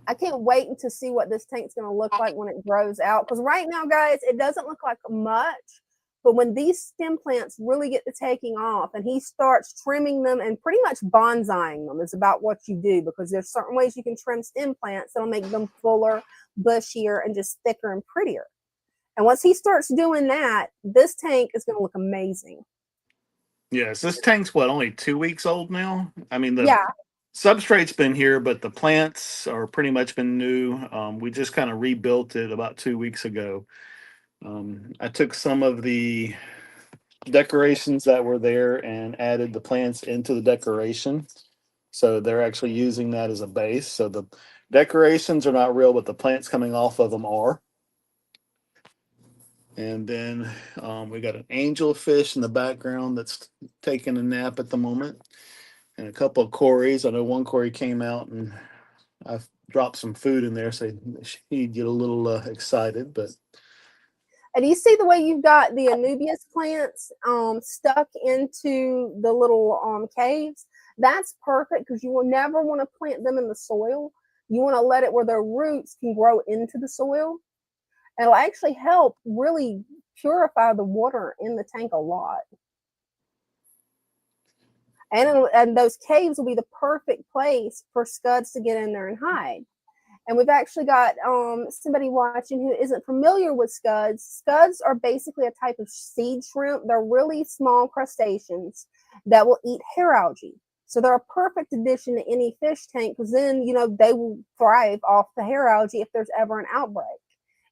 Speaker 2: I can't wait to see what this tank's going to look like when it grows out. Because right now, guys, it doesn't look like much. But when these stem plants really get to taking off and he starts trimming them and pretty much bonsaiing them is about what you do, because there's certain ways you can trim stem plants that'll make them fuller, bushier, and just thicker and prettier. And once he starts doing that, this tank is going to look amazing.
Speaker 4: Yes, this tank's only 2 weeks old now? I mean, the
Speaker 2: Yeah.
Speaker 4: substrate's been here, but the plants are pretty much been new. We just kind of rebuilt it about 2 weeks ago. I took some of the decorations that were there and added the plants into the decoration. So they're actually using that as a base. So the decorations are not real, but the plants coming off of them are. And then we got an angelfish in the background that's taking a nap at the moment. And a couple of Corys. I know one Cory came out and I've dropped some food in there, so he'd get a little excited. But
Speaker 2: And you see the way you've got the Anubias plants stuck into the little caves? That's perfect because you will never want to plant them in the soil. You want to let it where their roots can grow into the soil. And it'll actually help really purify the water in the tank a lot. And those caves will be the perfect place for scuds to get in there and hide. And we've actually got somebody watching who isn't familiar with scuds. Scuds are basically a type of seed shrimp. They're really small crustaceans that will eat hair algae. So they're a perfect addition to any fish tank because then, you know, they will thrive off the hair algae if there's ever an outbreak.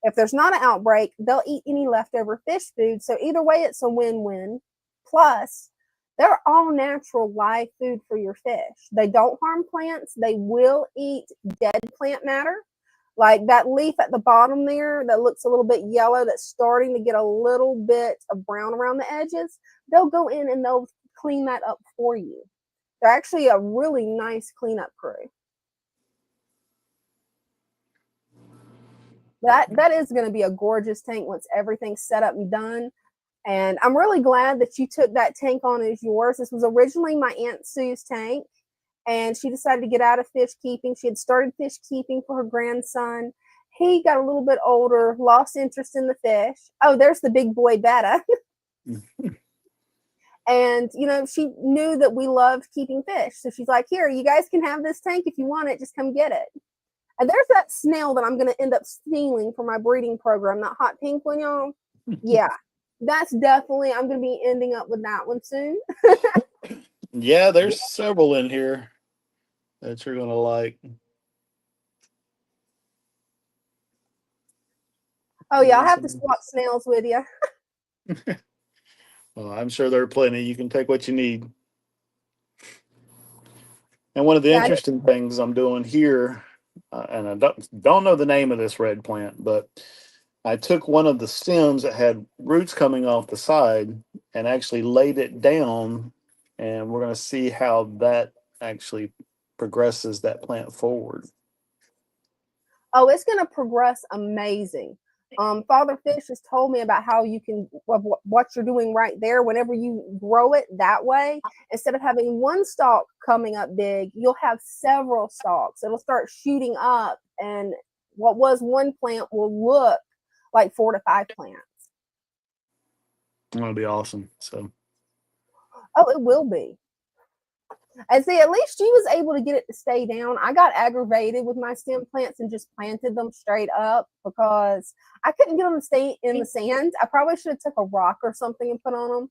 Speaker 2: If there's not an outbreak, they'll eat any leftover fish food. So either way, it's a win-win. Plus, they're all natural live food for your fish. They don't harm plants. They will eat dead plant matter. Like that leaf at the bottom there that looks a little bit yellow that's starting to get a little bit of brown around the edges. They'll go in and they'll clean that up for you. They're actually a really nice cleanup crew. That is going to be a gorgeous tank once everything's set up and done. And I'm really glad that you took that tank on as yours. This was originally my Aunt Sue's tank, and she decided to get out of fish keeping. She had started fish keeping for her grandson. He got a little bit older, lost interest in the fish. Oh, there's the big boy betta. And, you know, she knew that we loved keeping fish. So she's like, here, you guys can have this tank if you want it. Just come get it. And there's that snail that I'm going to end up stealing for my breeding program, that hot pink one, y'all. Yeah, that's definitely, I'm going to be ending up with that one soon.
Speaker 4: Yeah, there's several in here that you're going to like.
Speaker 2: Oh, yeah, I'll have to swap snails with you.
Speaker 4: Well, I'm sure there are plenty. You can take what you need. And one of the interesting things I'm doing here, and I don't know the name of this red plant, but I took one of the stems that had roots coming off the side and actually laid it down, and we're going to see how that actually progresses that plant forward.
Speaker 2: Oh, it's going to progress amazing. Father Fish has told me about how you can, what you're doing right there, whenever you grow it that way, instead of having one stalk coming up big, you'll have several stalks. It'll start shooting up, and what was one plant will look like 4 to 5 plants.
Speaker 4: That'll be awesome. So,
Speaker 2: oh, it will be. And see, at least she was able to get it to stay down. I got aggravated with my stem plants and just planted them straight up because I couldn't get them to stay in the sand. I probably should have took a rock or something and put on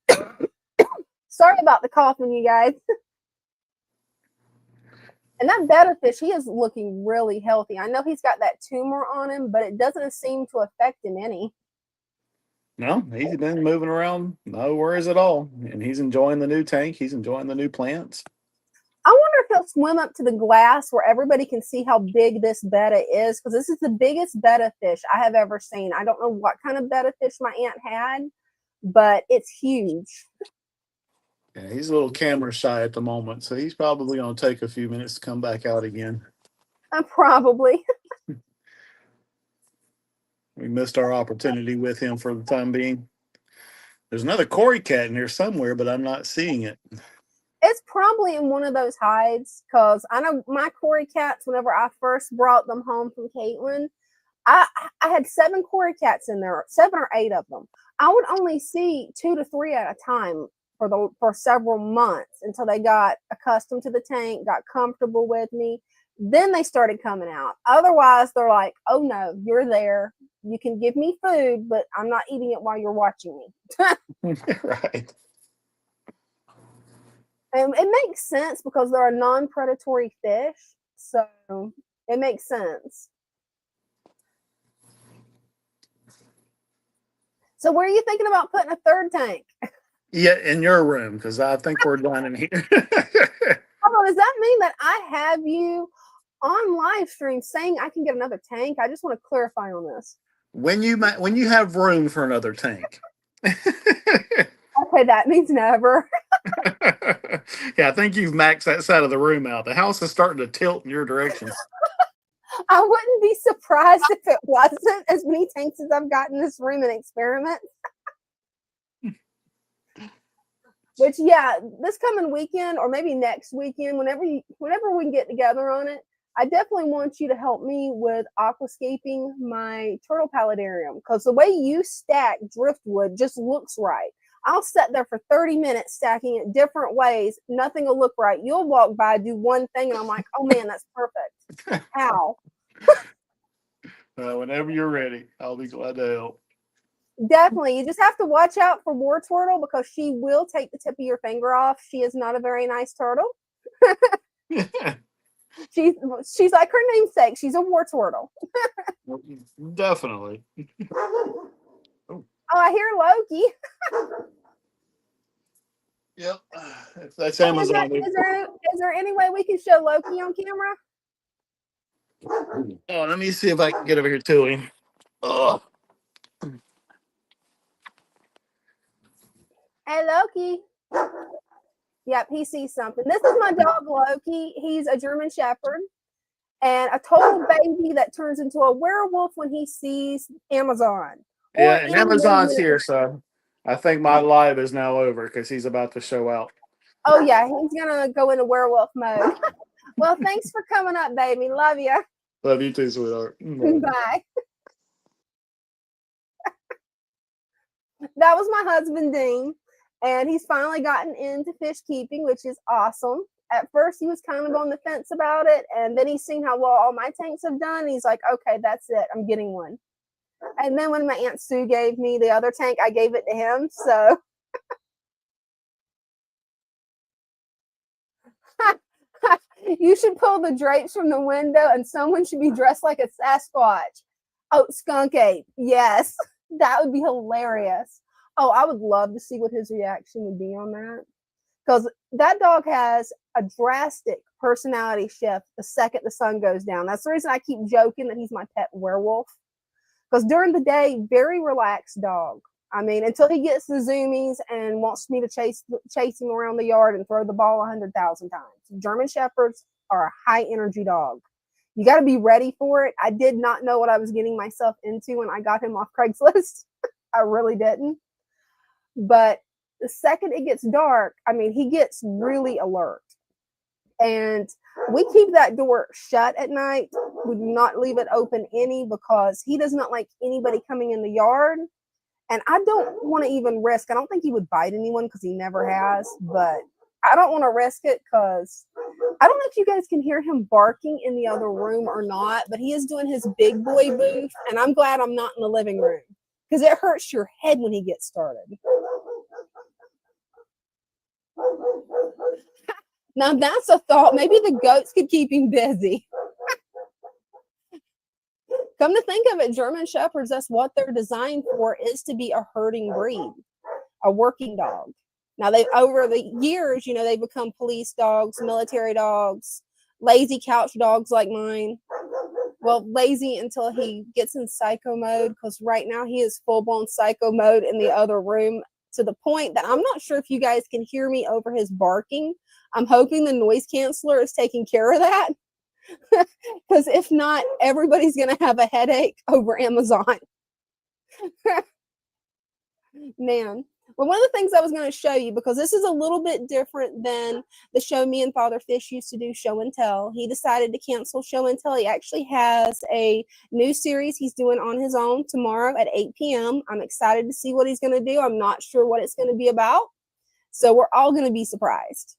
Speaker 2: them. Sorry about the coughing, you guys. And that betta fish, he is looking really healthy. I know he's got that tumor on him, but it doesn't seem to affect him any.
Speaker 4: No, he's been moving around, no worries at all. And he's enjoying the new tank. He's enjoying the new plants.
Speaker 2: I wonder if he'll swim up to the glass where everybody can see how big this betta is, because this is the biggest betta fish I have ever seen. I don't know what kind of betta fish my aunt had, but it's huge.
Speaker 4: Yeah, he's a little camera shy at the moment, so he's probably going to take a few minutes to come back out again.
Speaker 2: Probably.
Speaker 4: We missed our opportunity with him for the time being. There's another Cory cat in here somewhere, but I'm not seeing it.
Speaker 2: It's probably in one of those hides, because I know my Cory cats, whenever I first brought them home from Caitlin, I had 7 Cory cats in there, 7 or 8 of them. I would only see 2 to 3 at a time for several months until they got accustomed to the tank, got comfortable with me. Then they started coming out. Otherwise, they're like, oh no, you're there. You can give me food, but I'm not eating it while you're watching me.
Speaker 4: Right.
Speaker 2: And it makes sense because they're a non-predatory fish. So it makes sense. So where are you thinking about putting a third tank?
Speaker 4: Yeah, in your room, because I think we're done in here.
Speaker 2: Oh, does that mean that I have you on live stream saying I can get another tank? I just want to clarify on this.
Speaker 4: When you have room for another tank.
Speaker 2: Okay, that means never.
Speaker 4: Yeah, I think you've maxed that side of the room out. The house is starting to tilt in your direction.
Speaker 2: I wouldn't be surprised if it wasn't, as many tanks as I've got in this room and experiment. Which, yeah, this coming weekend or maybe next weekend, whenever we can get together on it, I definitely want you to help me with aquascaping my turtle paludarium, because the way you stack driftwood just looks right. I'll sit there for 30 minutes stacking it different ways. Nothing will look right. You'll walk by, do one thing, and I'm like, oh man, that's perfect. How?
Speaker 4: Whenever you're ready, I'll be glad to help.
Speaker 2: Definitely. You just have to watch out for war turtle, because she will take the tip of your finger off. She is not a very nice turtle. She's like her namesake. She's a war turtle.
Speaker 4: Definitely.
Speaker 2: Oh, I hear Loki.
Speaker 4: Yep. That's
Speaker 2: Hey,
Speaker 4: Amazon.
Speaker 2: is there any way we can show Loki on camera?
Speaker 4: Oh, let me see if I can get over here to him. Oh.
Speaker 2: Hey, Loki. Yep, he sees something. This is my dog, Loki. He's a German Shepherd and a total baby that turns into a werewolf when he sees Amazon.
Speaker 4: Yeah, and Amazon's here, so I think my live is now over because he's about to show out.
Speaker 2: Oh, yeah, he's going to go into werewolf mode. Well, thanks for coming up, baby. Love you.
Speaker 4: Love you too, sweetheart.
Speaker 2: Bye. That was my husband, Dean, and he's finally gotten into fish keeping, which is awesome. At first, he was kind of on the fence about it, and then he's seen how well all my tanks have done. And he's like, okay, that's it. I'm getting one. And then when my Aunt Sue gave me the other tank, I gave it to him. So you should pull the drapes from the window, and someone should be dressed like a Sasquatch. Oh, skunk ape. Yes, that would be hilarious. Oh, I would love to see what his reaction would be on that, because that dog has a drastic personality shift the second the sun goes down. That's the reason I keep joking that he's my pet werewolf, because during the day, very relaxed dog. I mean, until he gets the zoomies and wants me to chase him around the yard and throw the ball 100,000 times. German Shepherds are a high energy dog. You got to be ready for it. I did not know what I was getting myself into when I got him off Craigslist. I really didn't. But the second it gets dark, I mean, he gets really alert. And we keep that door shut at night. We do not leave it open any, because he does not like anybody coming in the yard. And I don't want to even risk. I don't think he would bite anyone, because he never has. But I don't want to risk it, because I don't know if you guys can hear him barking in the other room or not. But he is doing his big boy booth. And I'm glad I'm not in the living room, because it hurts your head when he gets started. Now that's a thought. Maybe the goats could keep him busy. Come to think of it, German Shepherds, that's what they're designed for, is to be a herding breed, a working dog. Now, over the years, they've become police dogs, military dogs, lazy couch dogs like mine. Well, lazy until he gets in psycho mode, because right now he is full-blown psycho mode in the other room, to the point that I'm not sure if you guys can hear me over his barking. I'm hoping the noise canceller is taking care of that. Because if not, everybody's going to have a headache over Amazon. Man. Well, one of the things I was going to show you, because this is a little bit different than the show me and Father Fish used to do, Show and Tell. He decided to cancel Show and Tell. He actually has a new series he's doing on his own tomorrow at 8 p.m. I'm excited to see what he's going to do. I'm not sure what it's going to be about. So we're all going to be surprised.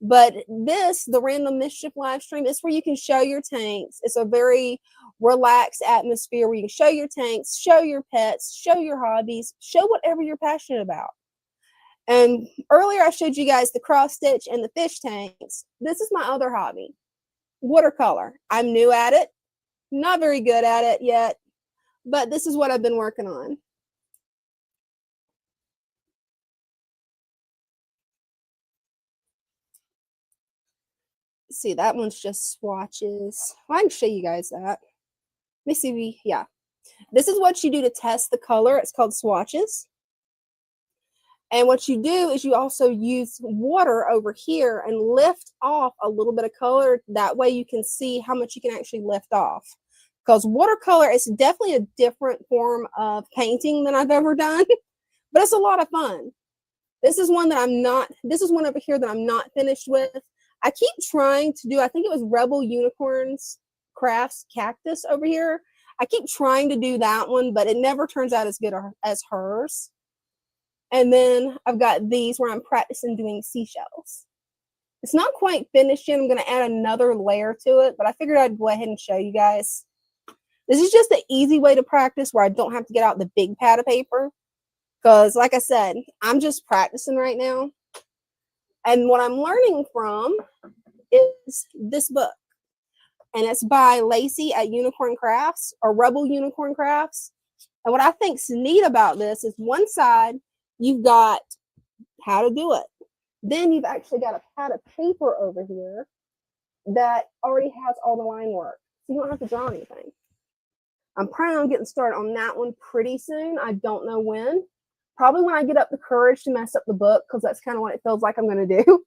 Speaker 2: But the Random Mischief live stream, is where you can show your tanks. It's a very relaxed atmosphere where you can show your tanks, show your pets, show your hobbies, show whatever you're passionate about. And earlier I showed you guys the cross stitch and the fish tanks. This is my other hobby, watercolor. I'm new at it, not very good at it yet, but this is what I've been working on. See, that one's just swatches. Well, I can show you guys that. Let me see. Yeah. This is what you do to test the color. It's called swatches. And what you do is you also use water over here and lift off a little bit of color. That way you can see how much you can actually lift off. because watercolor is definitely a different form of painting than I've ever done, but it's a lot of fun. This is one over here that I'm not finished with. I keep trying to do, I think it was Rebel Unicorns Crafts Cactus over here. I keep trying to do that one, but it never turns out as good as hers. And then I've got these where I'm practicing doing seashells. It's not quite finished yet. I'm going to add another layer to it, but I figured I'd go ahead and show you guys. This is just an easy way to practice where I don't have to get out the big pad of paper. Because like I said, I'm just practicing right now. And what I'm learning from is this book. And it's by Lacey at Unicorn Crafts, or Rebel Unicorn Crafts. And what I think's neat about this is one side, you've got how to do it. Then you've actually got a pad of paper over here that already has all the line work. So you don't have to draw anything. I'm planning on getting started on that one pretty soon. I don't know when. Probably when I get up the courage to mess up the book, because that's kind of what it feels like I'm going to do.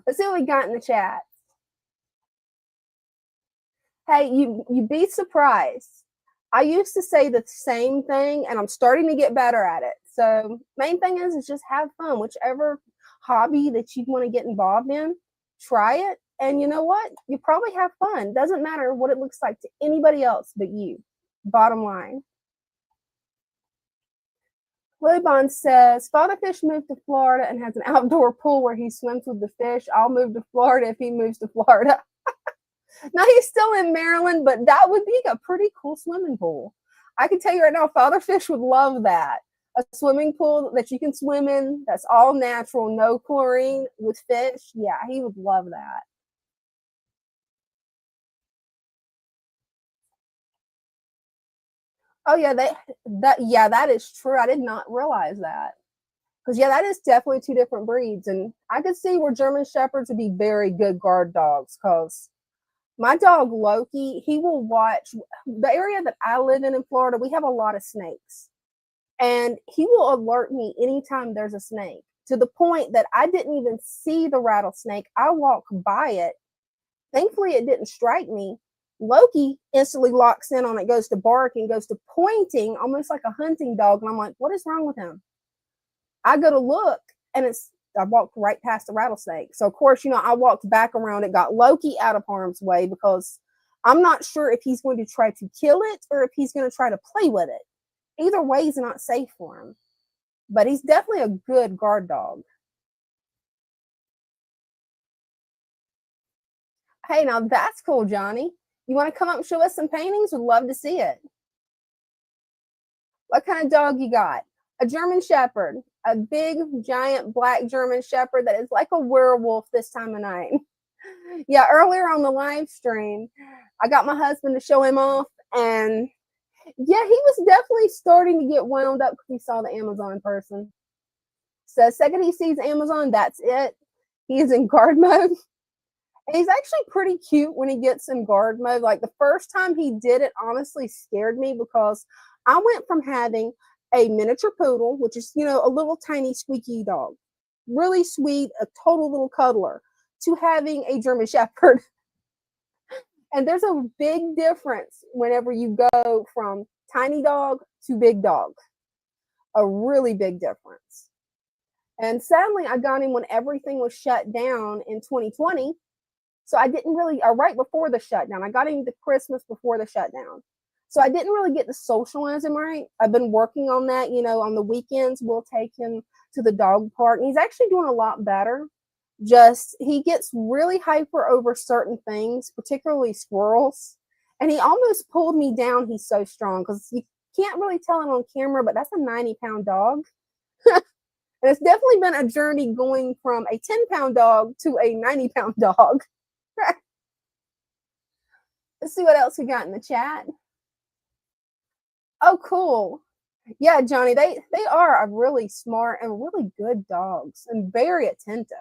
Speaker 2: Let's see what we got in the chat. Hey, you'd be surprised. I used to say the same thing, and I'm starting to get better at it. So main thing is just have fun. Whichever hobby that you want to get involved in, try it. And you know what? You probably have fun. Doesn't matter what it looks like to anybody else but you. Bottom line. Bond says, Father Fish moved to Florida and has an outdoor pool where he swims with the fish. I'll move to Florida if he moves to Florida. Now he's still in Maryland, but that would be a pretty cool swimming pool. I can tell you right now, Father Fish would love that. A swimming pool that you can swim in, that's all natural, no chlorine, with fish. Yeah, he would love that. Oh yeah, that is true. I did not realize that. Because yeah, that is definitely two different breeds. And I could see where German Shepherds would be very good guard dogs, because my dog Loki, he will watch the area that I live in Florida. We have a lot of snakes, and he will alert me anytime there's a snake, to the point that I didn't even see the rattlesnake. I walk by it. Thankfully, it didn't strike me. Loki instantly locks in on it, goes to barking, goes to pointing, almost like a hunting dog. And I'm like, what is wrong with him? I go to look, and I walked right past the rattlesnake. So, of course, I walked back around it, got Loki out of harm's way, because I'm not sure if he's going to try to kill it or if he's going to try to play with it. Either way is not safe for him. But he's definitely a good guard dog. Hey, now that's cool, Johnny. You want to come up and show us some paintings? We'd love to see it. What kind of dog you got? A German Shepherd. A big, giant, black German Shepherd that is like a werewolf this time of night. Yeah, earlier on the live stream, I got my husband to show him off, and yeah, he was definitely starting to get wound up because he saw the Amazon person. So the second he sees Amazon, that's it. He is in guard mode. And he's actually pretty cute when he gets in guard mode. Like the first time he did it, honestly scared me, because I went from having a miniature poodle, which is, a little tiny squeaky dog, really sweet, a total little cuddler, to having a German Shepherd. And there's a big difference whenever you go from tiny dog to big dog. A really big difference. And sadly, I got him when everything was shut down in 2020. So I didn't really, right before the shutdown. I got him the Christmas before the shutdown. So I didn't really get to socialize him right. I've been working on that. On the weekends, we'll take him to the dog park. And he's actually doing a lot better. Just, he gets really hyper over certain things, particularly squirrels. And he almost pulled me down. He's so strong, because you can't really tell him on camera, but that's a 90-pound dog. And it's definitely been a journey going from a 10-pound dog to a 90-pound dog. Let's see what else we got in the chat. Oh, cool. Yeah, Johnny, they are a really smart and really good dogs, and very attentive.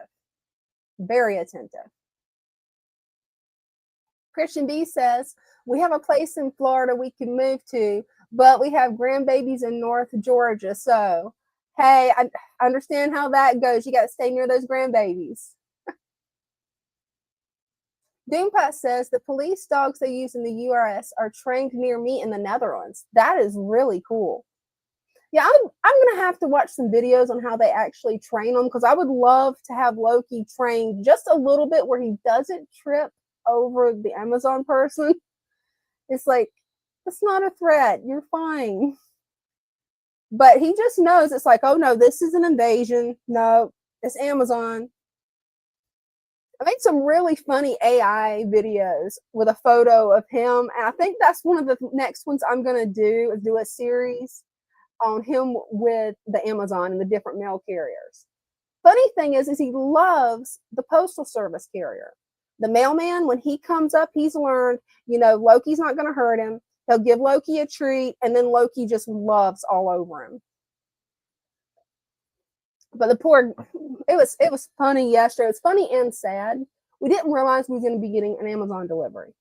Speaker 2: Very attentive. Christian B says, we have a place in Florida we can move to, but we have grandbabies in North Georgia. So, hey, I understand how that goes. You got to stay near those grandbabies. Doompot says the police dogs they use in the US are trained near me in the Netherlands. That is really cool. Yeah, I'm gonna have to watch some videos on how they actually train them, because I would love to have Loki trained just a little bit where he doesn't trip over the Amazon person. It's like, it's not a threat. You're fine. But he just knows, it's like, oh no, this is an invasion. No, it's Amazon. I made some really funny AI videos with a photo of him, and I think that's one of the next ones I'm gonna do, is do a series on him with the Amazon and the different mail carriers. Funny thing is he loves the postal service carrier. The mailman, when he comes up, he's learned, Loki's not going to hurt him. He'll give Loki a treat, and then Loki just loves all over him. But the poor, it was funny yesterday. It was funny and sad. We didn't realize we were going to be getting an Amazon delivery.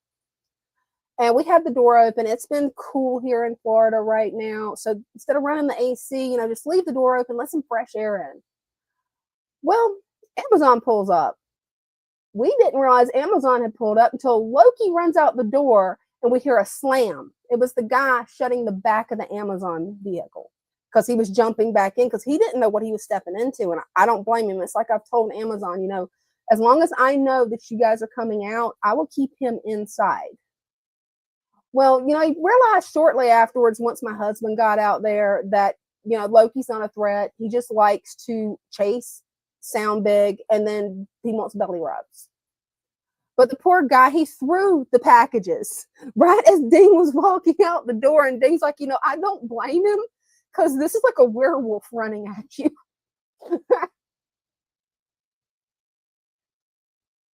Speaker 2: And we had the door open. It's been cool here in Florida right now. So instead of running the AC, just leave the door open, let some fresh air in. Well, Amazon pulls up. We didn't realize Amazon had pulled up until Loki runs out the door and we hear a slam. It was the guy shutting the back of the Amazon vehicle because he was jumping back in because he didn't know what he was stepping into. And I don't blame him. It's like I've told Amazon, as long as I know that you guys are coming out, I will keep him inside. Well, I realized shortly afterwards, once my husband got out there, that, Loki's not a threat. He just likes to chase, sound big, and then he wants belly rubs. But the poor guy, he threw the packages right as Ding was walking out the door. And Ding's like, I don't blame him, because this is like a werewolf running at you.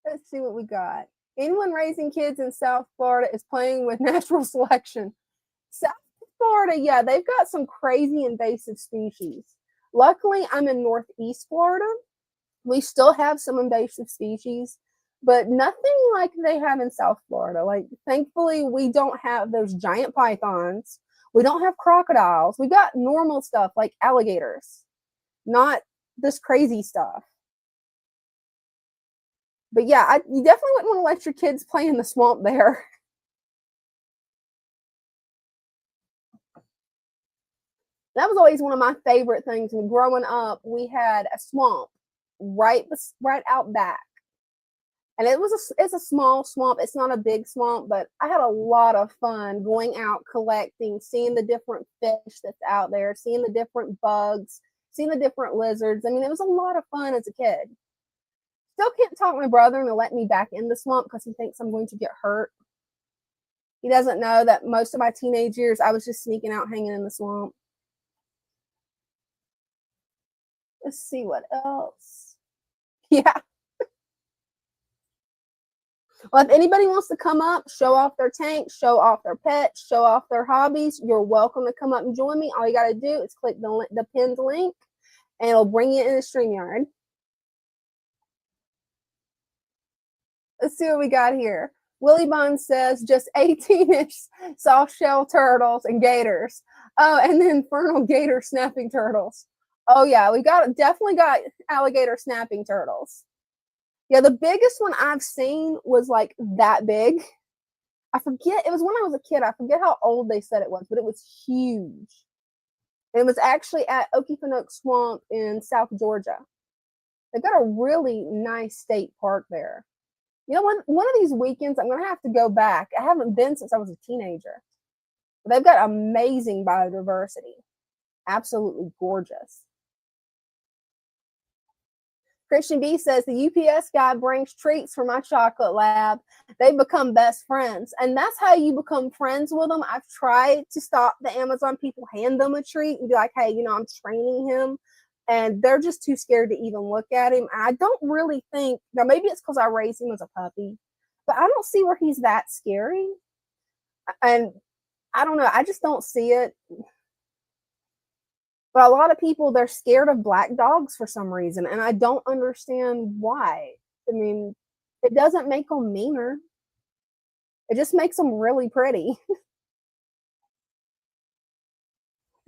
Speaker 2: Let's see what we got. Anyone raising kids in South Florida is playing with natural selection. South Florida, yeah, they've got some crazy invasive species. Luckily, I'm in Northeast Florida. We still have some invasive species, but nothing like they have in South Florida. Like, thankfully, we don't have those giant pythons. We don't have crocodiles. We got normal stuff like alligators, not this crazy stuff. But yeah, you definitely wouldn't want to let your kids play in the swamp there. That was always one of my favorite things. When growing up, we had a swamp right out back. And it's a small swamp. It's not a big swamp, but I had a lot of fun going out collecting, seeing the different fish that's out there, seeing the different bugs, seeing the different lizards. I mean, it was a lot of fun as a kid. Still can't talk my brother into let me back in the swamp because he thinks I'm going to get hurt. He doesn't know that most of my teenage years, I was just sneaking out, hanging in the swamp. Let's see what else. Yeah. Well, if anybody wants to come up, show off their tank, show off their pets, show off their hobbies, you're welcome to come up and join me. All you got to do is click the pinned link, and it'll bring you in the StreamYard. Let's see what we got here. Willie Bond says just 18-inch soft shell turtles and gators. Oh, and then infernal gator snapping turtles. Oh yeah, we definitely got alligator snapping turtles. Yeah, the biggest one I've seen was like that big. I forget, it was when I was a kid. I forget how old they said it was, but it was huge. And it was actually at Okefenokee Swamp in South Georgia. They've got a really nice state park there. One of these weekends, I'm going to have to go back. I haven't been since I was a teenager. But they've got amazing biodiversity. Absolutely gorgeous. Christian B says, the UPS guy brings treats for my chocolate lab. They become best friends. And that's how you become friends with them. I've tried to stop the Amazon people, hand them a treat and be like, hey, I'm training him. And they're just too scared to even look at him. I don't really think, now maybe it's because I raised him as a puppy, but I don't see where he's that scary. And I don't know, I just don't see it. But a lot of people, they're scared of black dogs for some reason, and I don't understand why. I mean, it doesn't make them meaner. It just makes them really pretty.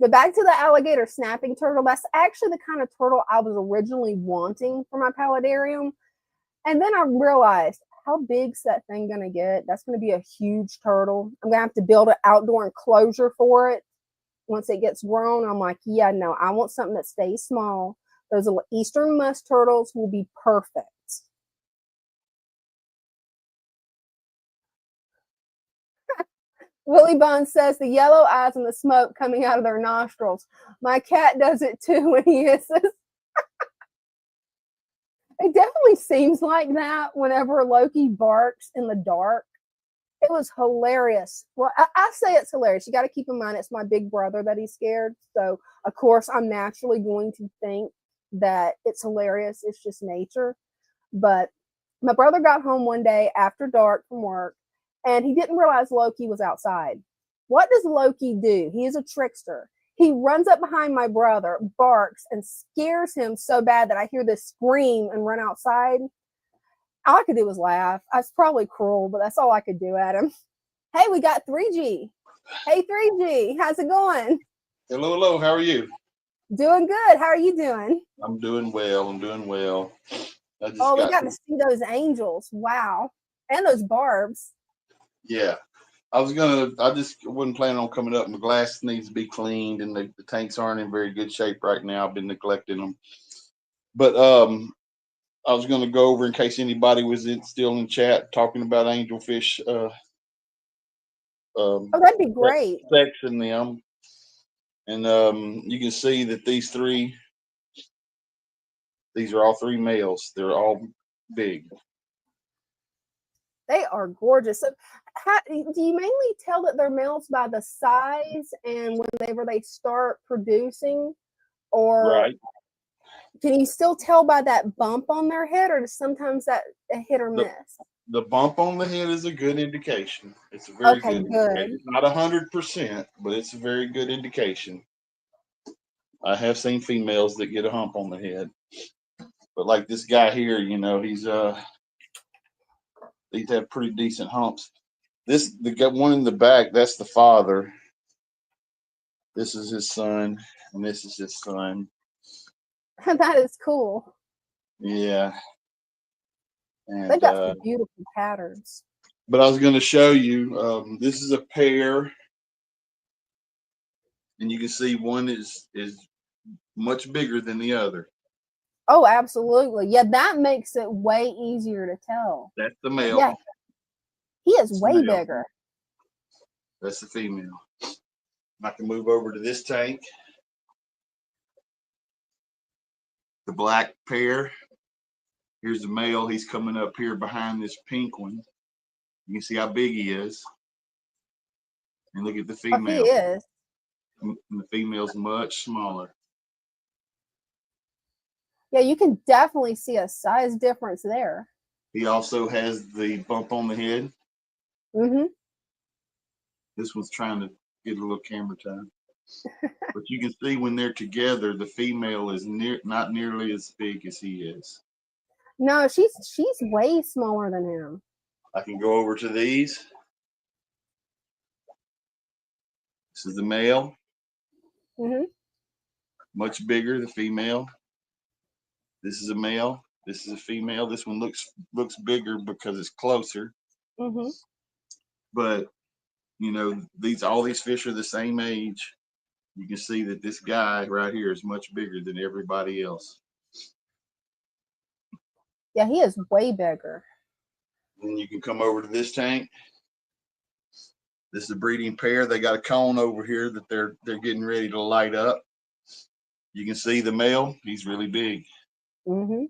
Speaker 2: But back to the alligator snapping turtle, that's actually the kind of turtle I was originally wanting for my paludarium. And then I realized how big's that thing gonna get? That's gonna be a huge turtle. I'm gonna have to build an outdoor enclosure for it once it gets grown. I'm like, yeah, no, I want something that stays small. Those little eastern musk turtles will be perfect. Willie Bun says the yellow eyes and the smoke coming out of their nostrils. My cat does it too when he hisses. It definitely seems like that whenever Loki barks in the dark. It was hilarious. Well, I say it's hilarious. You got to keep in mind it's my big brother that he's scared. So, of course, I'm naturally going to think that it's hilarious. It's just nature. But my brother got home one day after dark from work, and he didn't realize Loki was outside. What does Loki do? He is a trickster. He runs up behind my brother, barks, and scares him so bad that I hear this scream and run outside. All I could do was laugh. I was probably cruel, but that's all I could do at him. Hey, we got 3G. Hey, 3G, how's it going?
Speaker 5: Hello, hello. How are you?
Speaker 2: Doing good. How are you doing?
Speaker 5: I'm doing well. I'm doing well.
Speaker 2: Oh, we got to see those angels. Wow. And those barbs.
Speaker 5: Yeah. I just wasn't planning on coming up. My glass needs to be cleaned, and the tanks aren't in very good shape right now. I've been neglecting them. But I was going to go over in case anybody was still in chat talking about angelfish.
Speaker 2: Oh, that'd be great.
Speaker 5: Sexing them. And you can see that these are all three males. They're all big.
Speaker 2: They are gorgeous. So, do you mainly tell that they're males by the size and whenever they start producing, or
Speaker 5: Right.
Speaker 2: can you still tell by that bump on their head, or does sometimes that a hit or miss?
Speaker 5: The bump on the head is a good indication. It's a very good indication. It's not 100%, but it's a very good indication. I have seen females that get a hump on the head, but like this guy here, these have pretty decent humps. The one in the back, that's the father. This is his son, and this is his son.
Speaker 2: That is cool.
Speaker 5: Yeah. And
Speaker 2: They've got some beautiful patterns.
Speaker 5: But I was going to show you. This is a pair, and you can see one is much bigger than the other.
Speaker 2: Oh, absolutely. Yeah, that makes it way easier to tell.
Speaker 5: That's the male.
Speaker 2: Yeah, he is way bigger.
Speaker 5: That's the female. I can move over to this tank. The black pair. Here's the male. He's coming up here behind this pink one. You can see how big he is. And look at the female.
Speaker 2: Oh, he is.
Speaker 5: And the female's much smaller.
Speaker 2: Yeah, you can definitely see a size difference there.
Speaker 5: He also has the bump on the head.
Speaker 2: Mm-hmm.
Speaker 5: This one's trying to get a little camera time. But you can see when they're together, the female is not nearly as big as he is.
Speaker 2: No, she's way smaller than him.
Speaker 5: I can go over to these. This is the male.
Speaker 2: Mm-hmm.
Speaker 5: Much bigger, the female. This is a male. This is a female. This one looks bigger because it's closer.
Speaker 2: Mm-hmm.
Speaker 5: But all these fish are the same age. You can see that this guy right here is much bigger than everybody else.
Speaker 2: Yeah, he is way bigger.
Speaker 5: And you can come over to this tank. This is a breeding pair. They got a cone over here that they're getting ready to light up. You can see the male, he's really big.
Speaker 2: Mm-hmm.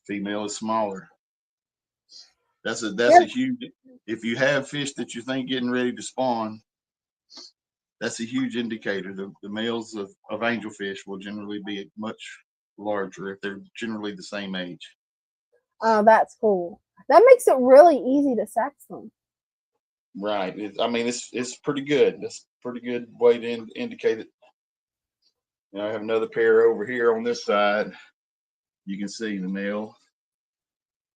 Speaker 5: Female is smaller. That's a huge, if you have fish that you think getting ready to spawn, that's a huge indicator. The males of angelfish will generally be much larger if they're generally the same age.
Speaker 2: Oh, that's cool. That makes it really easy to sex them.
Speaker 5: Right. It's pretty good. That's a pretty good way to indicate it. I have another pair over here on this side. You can see the male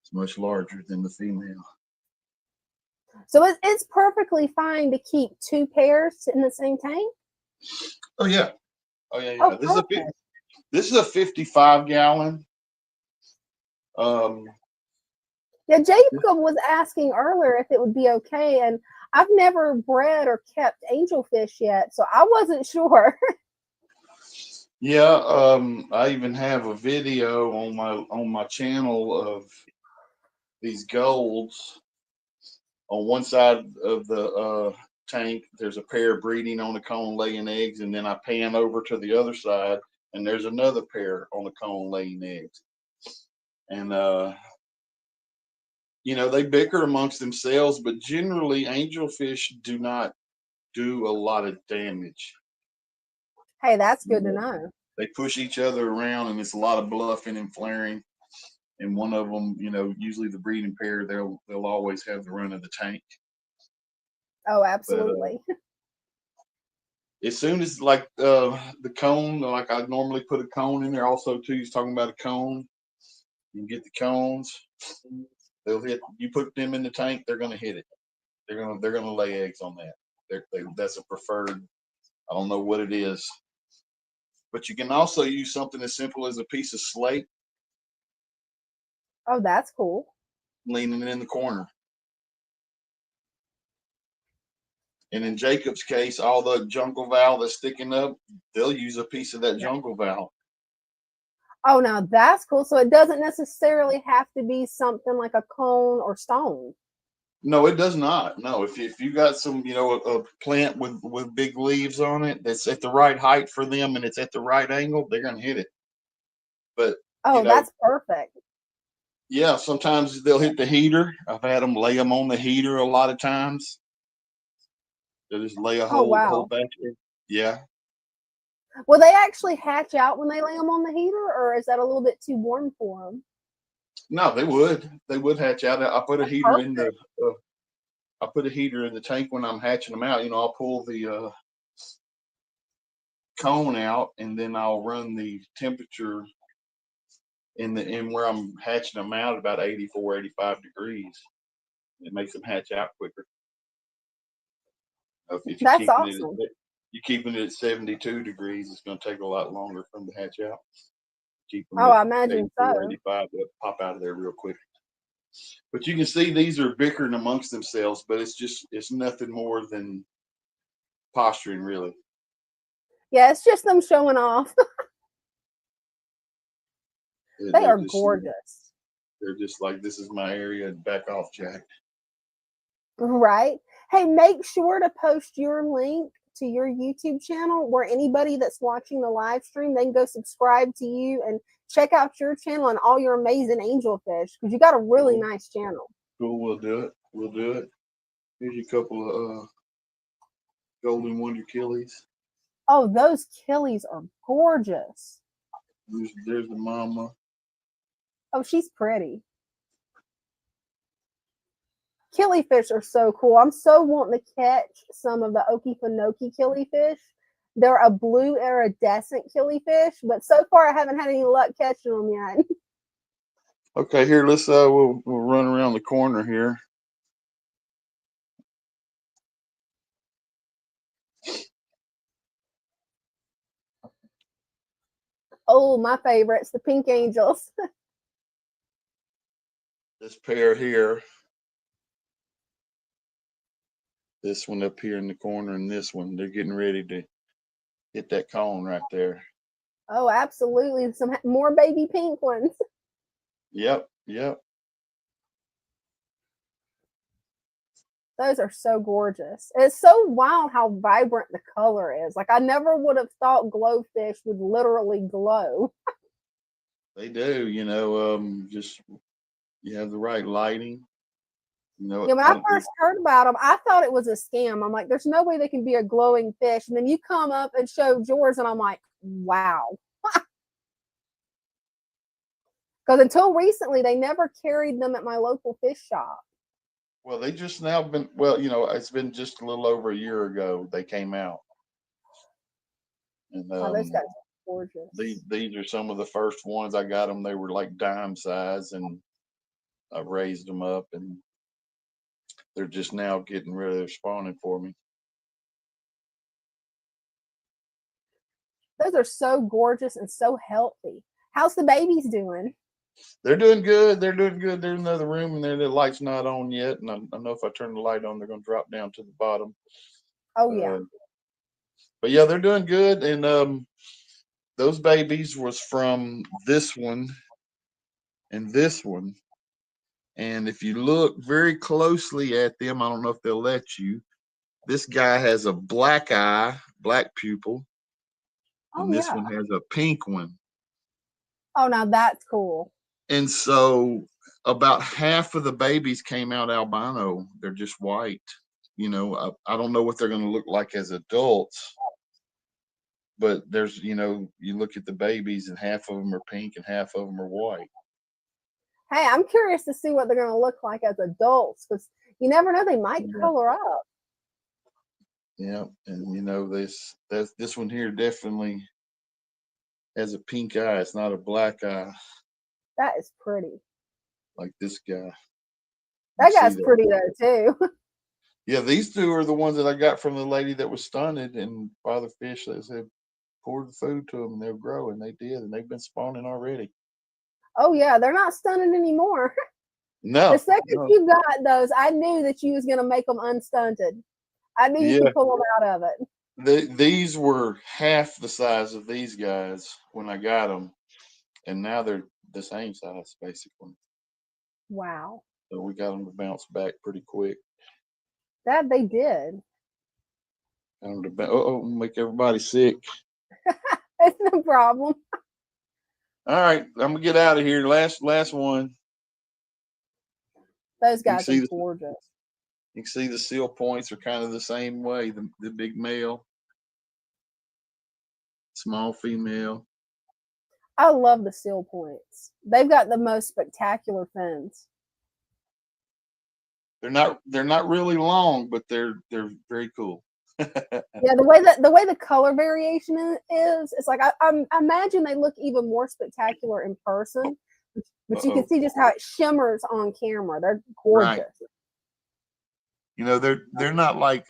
Speaker 5: is much larger than the female.
Speaker 2: So it's perfectly fine to keep two pairs in the same tank?
Speaker 5: Oh yeah. Yeah.
Speaker 2: Oh,
Speaker 5: this is a 55 gallon.
Speaker 2: Yeah, Jacob was asking earlier if it would be okay, and I've never bred or kept angelfish yet, so I wasn't sure.
Speaker 5: Yeah, I even have a video on my channel of these golds. On one side of the tank, there's a pair breeding on the cone laying eggs, and then I pan over to the other side, and there's another pair on the cone laying eggs. And you know, they bicker amongst themselves, but generally angelfish do not do a lot of damage.
Speaker 2: Hey, that's
Speaker 5: You
Speaker 2: good to
Speaker 5: know,
Speaker 2: know.
Speaker 5: they push each other around, and it's a lot of bluffing and flaring. And one of them, you know, usually the breeding pair, they'll always have the run of the tank.
Speaker 2: Oh,
Speaker 5: But
Speaker 2: absolutely.
Speaker 5: as soon as like the cone, like I normally put a cone in there. Also, too, he's talking about a cone. You get the cones, they'll hit. You put them in the tank, they're gonna hit it. They're gonna lay eggs on that. That's a preferred. I don't know what it is, but you can also use something as simple as a piece of slate
Speaker 2: Oh, that's cool.
Speaker 5: leaning in the corner. And in Jacob's case, all the jungle valve that's sticking up, they'll use a piece of that jungle valve.
Speaker 2: Oh, now that's cool. So it doesn't necessarily have to be something like a cone or stone.
Speaker 5: No, it does not. No, if you got some, you know, a plant with big leaves on it that's at the right height for them and it's at the right angle, they're gonna hit it. But you
Speaker 2: Oh,
Speaker 5: know,
Speaker 2: that's perfect.
Speaker 5: yeah, sometimes they'll hit the heater. I've had them lay them on the heater a lot of times. They'll just lay a
Speaker 2: Oh,
Speaker 5: whole
Speaker 2: wow.
Speaker 5: batch of, yeah.
Speaker 2: Will they actually hatch out when they lay them on the heater, or is that a little bit too warm for them?
Speaker 5: No, they would hatch out. I put a heater in the
Speaker 2: Perfect.
Speaker 5: I put a heater in the tank when I'm hatching them out. You know, I'll pull the cone out and then I'll run the temperature in where I'm hatching them out about 84, 85 degrees. It makes them hatch out quicker. If you're
Speaker 2: That's
Speaker 5: keeping it
Speaker 2: awesome.
Speaker 5: you're keeping it at 72 degrees, it's going to take a lot longer for them to hatch out. Keep them
Speaker 2: Oh,
Speaker 5: at
Speaker 2: I imagine
Speaker 5: 84,
Speaker 2: so.
Speaker 5: 85, they'll pop out of there real quick. But you can see these are bickering amongst themselves, but it's nothing more than posturing, really.
Speaker 2: Yeah, it's just them showing off. They
Speaker 5: They're
Speaker 2: are
Speaker 5: just, you know,
Speaker 2: gorgeous.
Speaker 5: they're just like, this is my area, back off, Jack.
Speaker 2: Right? Hey, make sure to post your link to your YouTube channel where anybody that's watching the live stream, they can go subscribe to you and check out your channel and all your amazing angelfish because you got a really
Speaker 5: Cool.
Speaker 2: nice channel.
Speaker 5: Cool, we'll do it. We'll do it. Here's a couple of golden wonder killies.
Speaker 2: Oh, those killies are gorgeous.
Speaker 5: There's the mama.
Speaker 2: Oh, she's pretty. Killifish are so cool. I'm so wanting to catch some of the Okefenokee killifish. They're a blue iridescent killifish, but so far I haven't had any luck catching them yet.
Speaker 5: Okay, here let's we'll run around the corner here.
Speaker 2: Oh, my favorites, the pink angels.
Speaker 5: This pair here. This one up here in the corner and this one, they're getting ready to hit that cone right there.
Speaker 2: Oh, absolutely. Some more baby pink ones.
Speaker 5: Yep, yep.
Speaker 2: Those are so gorgeous. It's so wild how vibrant the color is. Like I never would have thought glowfish would literally glow.
Speaker 5: They do, you know, just you have the right lighting. You know,
Speaker 2: Yeah, when I first heard about them, I thought it was a scam. I'm like, there's no way they can be a glowing fish. And then you come up and show yours, and I'm like, wow. Because until recently, they never carried them at my local fish shop.
Speaker 5: well, they just now been, well, you know, it's been just a little over a year ago they came out. And
Speaker 2: Oh, those guys are gorgeous.
Speaker 5: these are some of the first ones I got them. They were like dime size, and I raised them up, and they're just now getting rid of their spawning for me.
Speaker 2: Those are so gorgeous and so healthy. How's the babies doing?
Speaker 5: They're doing good. They're doing good. There's another room in there. The light's not on yet, and I know if I turn the light on, they're going to drop down to the bottom.
Speaker 2: Oh yeah.
Speaker 5: But yeah, they're doing good. And those babies was from this one and this one. And if you look very closely at them, I don't know if they'll let you. This guy has a black eye, black pupil,
Speaker 2: Oh
Speaker 5: and this
Speaker 2: yeah.
Speaker 5: one has a pink one.
Speaker 2: Oh, now that's cool.
Speaker 5: And so about half of the babies came out albino. They're just white. You know, I don't know what they're going to look like as adults, but there's, you know, you look at the babies and half of them are pink and half of them are white.
Speaker 2: Hey, I'm curious to see what they're going to look like as adults, because you never know, they might color up.
Speaker 5: Yeah, and you know this one here definitely has a pink eye. It's not a black eye
Speaker 2: That is pretty.
Speaker 5: like this guy.
Speaker 2: That guy's pretty though too.
Speaker 5: Yeah, these two are the ones that I got from the lady that was stunted, and Father Fish that said poured the food to them and they'll grow, and they did, and they've been spawning already.
Speaker 2: Oh yeah, they're not stunted anymore.
Speaker 5: No.
Speaker 2: The second you got those, I knew that you was going to make them unstunted. I knew you could pull them out of it.
Speaker 5: These were half the size of these guys when I got them, and now they're the same size basically.
Speaker 2: Wow.
Speaker 5: So we got them to bounce back pretty quick.
Speaker 2: That they did.
Speaker 5: Got them to make everybody sick.
Speaker 2: It's no problem.
Speaker 5: All right, I'm gonna get out of here. Last one.
Speaker 2: Those guys are gorgeous.
Speaker 5: You can see the seal points are kind of the same way. The big male, small female.
Speaker 2: I love the seal points. They've got the most spectacular fins.
Speaker 5: They're not really long, but they're very cool.
Speaker 2: Yeah, the way the color variation is, it's like I imagine they look even more spectacular in person. But you can see just how it shimmers on camera. They're gorgeous. Right.
Speaker 5: You know, they're not like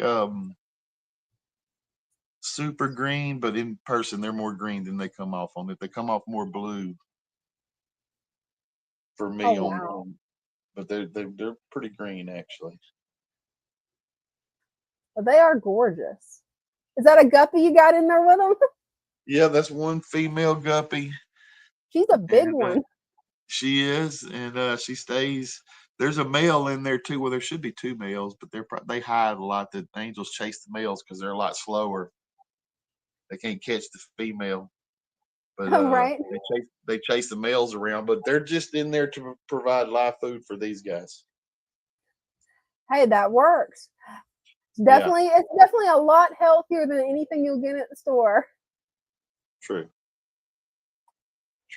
Speaker 5: super green, but in person they're more green than they come off on it. They come off more blue for me on, but they're pretty green actually.
Speaker 2: But they are gorgeous. Is that a guppy you got in there with them?
Speaker 5: Yeah, that's one female guppy.
Speaker 2: She's a big one.
Speaker 5: She is, and she stays. There's a male in there too. Well, there should be two males, but they hide a lot. The angels chase the males because they're a lot slower. They can't catch the female, but
Speaker 2: right.
Speaker 5: they chase the males around. But they're just in there to provide live food for these guys.
Speaker 2: Hey, that works. It's definitely a lot healthier than anything you'll get at the store.
Speaker 5: True.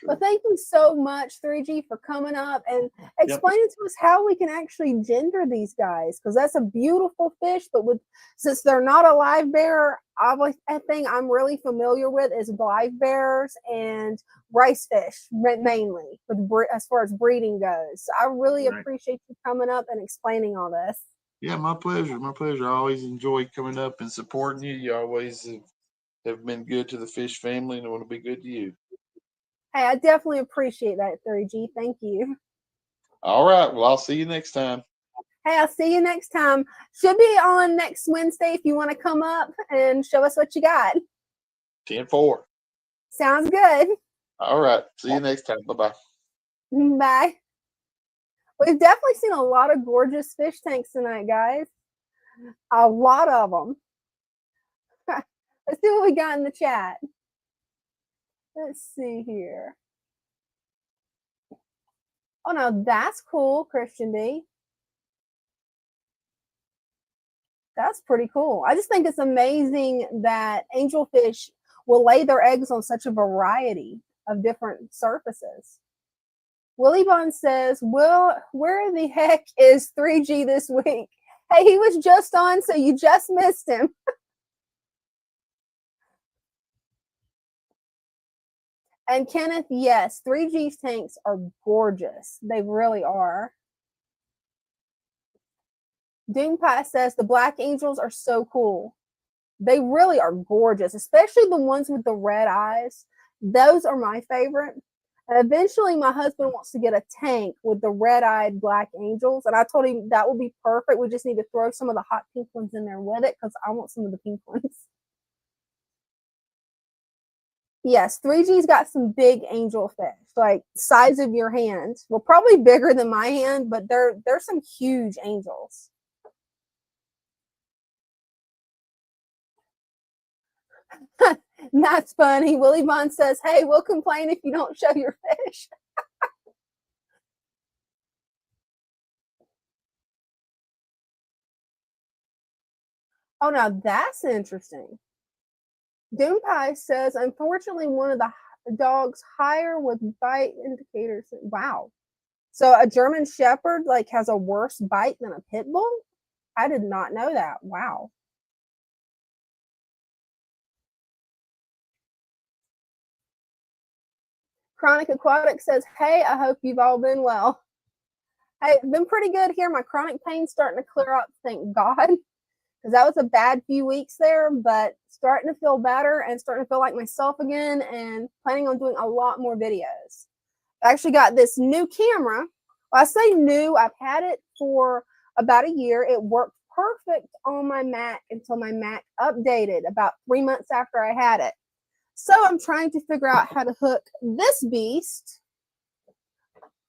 Speaker 2: Well, thank you so much, 3G, for coming up and explaining to us how we can actually gender these guys, because that's a beautiful fish. But since they're not a live bearer, a thing I'm really familiar with is live bearers and rice fish mainly, as far as breeding goes. So I really appreciate you coming up and explaining all this.
Speaker 5: Yeah, my pleasure. My pleasure. I always enjoy coming up and supporting you. You always have been good to the fish family, and I want to be good to you.
Speaker 2: Hey, I definitely appreciate that, 3G. Thank you.
Speaker 5: All right. Well, I'll see you next time.
Speaker 2: Hey, I'll see you next time. Should be on next Wednesday if you want to come up and show us what you got.
Speaker 5: 10-4.
Speaker 2: Sounds good.
Speaker 5: All right. See you next time. Bye-bye.
Speaker 2: Bye. We've definitely seen a lot of gorgeous fish tanks tonight, guys. A lot of them. Let's see what we got in the chat. Let's see here. Oh, no, that's cool, Christian D. That's pretty cool. I just think it's amazing that angelfish will lay their eggs on such a variety of different surfaces. Willie Bond says, well, where the heck is 3G this week? Hey, he was just on, so you just missed him. And Kenneth, yes, 3G's tanks are gorgeous. They really are. Doompat says the black angels are so cool. They really are gorgeous, especially the ones with the red eyes. Those are my favorite. Eventually, my husband wants to get a tank with the red-eyed black angels, and I told him that will be perfect. We just need to throw some of the hot pink ones in there with it because I want some of the pink ones. Yes, 3G's got some big angel fish, like size of your hand. Well, probably bigger than my hand, but they're some huge angels. That's funny. Willie Bond says, "Hey, we'll complain if you don't show your fish." Oh, now that's interesting. Doom Pie says, unfortunately, one of the dogs higher with bite indicators. Wow. So a German Shepherd like has a worse bite than a pit bull? I did not know that. Wow. Chronic Aquatic says, hey, I hope you've all been well. Hey, been pretty good here. My chronic pain's starting to clear up, thank God. Because that was a bad few weeks there, but starting to feel better and starting to feel like myself again and planning on doing a lot more videos. I actually got this new camera. Well, I say new, I've had it for about a year. It worked perfect on my Mac until my Mac updated about 3 months after I had it. So I'm trying to figure out how to hook this beast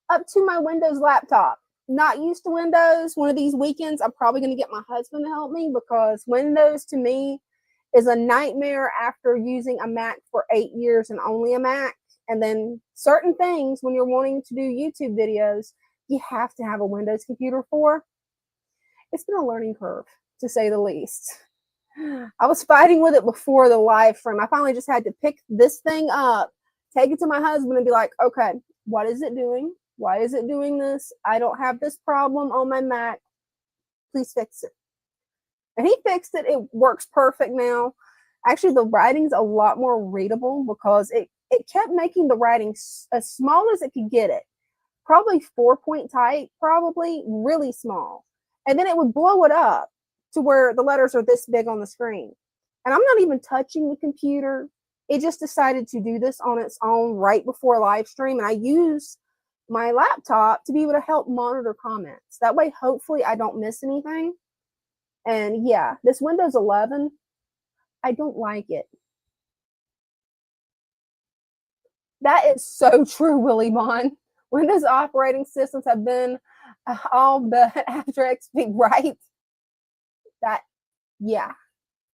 Speaker 2: up to my Windows laptop. Not used to Windows. One of these weekends, I'm probably going to get my husband to help me because Windows to me is a nightmare after using a Mac for 8 years and only a Mac. And then certain things, when you're wanting to do YouTube videos, you have to have a Windows computer for. It's been a learning curve, to say the least. I was fighting with it before the live stream. I finally just had to pick this thing up, take it to my husband and be like, okay, what is it doing? Why is it doing this? I don't have this problem on my Mac. Please fix it. And he fixed it. It works perfect now. Actually, the writing's a lot more readable because it kept making the writing as small as it could get it. Probably 4-point type, probably really small. And then it would blow it up to where the letters are this big on the screen. And I'm not even touching the computer. It just decided to do this on its own right before live stream. And I use my laptop to be able to help monitor comments. That way, hopefully, I don't miss anything. And yeah, this Windows 11, I don't like it. That is so true, Willie Mon. Windows operating systems have been all but after XP, right? That, yeah.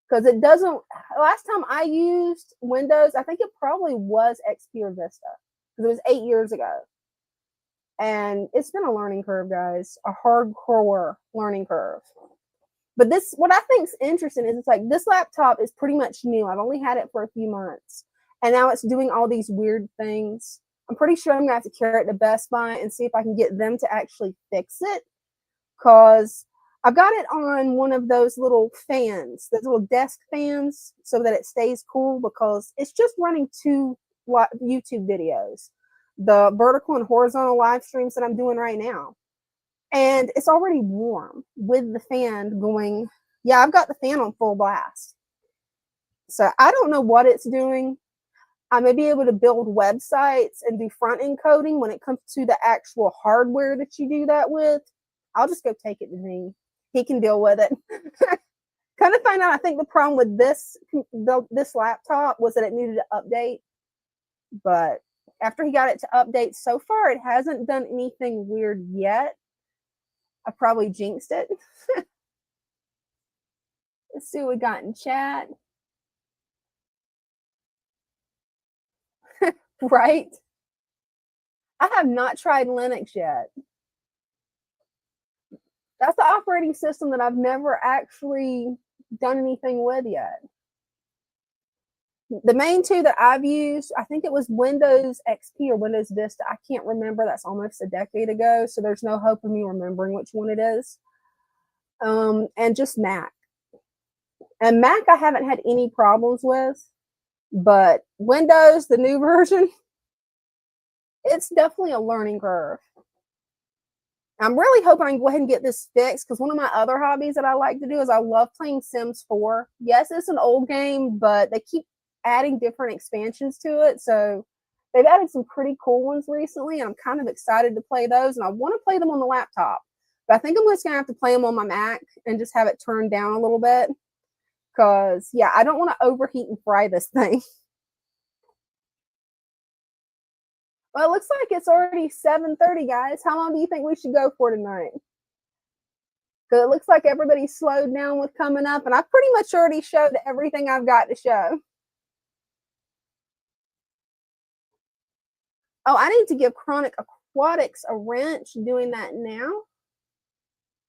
Speaker 2: Because it doesn't, last time I used Windows, I think it probably was XP or Vista. Because it was 8 years ago. And it's been a learning curve, guys. A hardcore learning curve. But this, what I think is interesting is it's like this laptop is pretty much new. I've only had it for a few months. And now it's doing all these weird things. I'm pretty sure I'm going to have to carry it to Best Buy and see if I can get them to actually fix it. Because I've got it on one of those little fans, those little desk fans, so that it stays cool because it's just running 2 YouTube videos. The vertical and horizontal live streams that I'm doing right now. And it's already warm with the fan going. Yeah, I've got the fan on full blast. So I don't know what it's doing. I may be able to build websites and do front-end coding when it comes to the actual hardware that you do that with. I'll just go take it to me. He can deal with it. Kind of find out, I think the problem with this laptop was that it needed to update. But after he got it to update, so far it hasn't done anything weird yet. I probably jinxed it. Let's see what we got in chat. Right? I have not tried Linux yet. That's the operating system that I've never actually done anything with yet. The main 2 that I've used, I think it was Windows XP or Windows Vista. I can't remember. That's almost a decade ago. So there's no hope of me remembering which one it is. And just Mac. And Mac I haven't had any problems with. But Windows, the new version, it's definitely a learning curve. I'm really hoping I can go ahead and get this fixed because one of my other hobbies that I like to do is I love playing Sims 4. Yes, it's an old game, but they keep adding different expansions to it. So They've added some pretty cool ones recently, and I'm kind of excited to play those. And I want to play them on the laptop, but I think I'm just gonna have to play them on my Mac and just have it turned down a little bit, because yeah, I don't want to overheat and fry this thing. Well, it looks like it's already 7:30, guys. How long do you think we should go for tonight? Because it looks like everybody's slowed down with coming up, and I pretty much already showed everything I've got to show. Oh, I need to give Chronic Aquatics a wrench doing that now.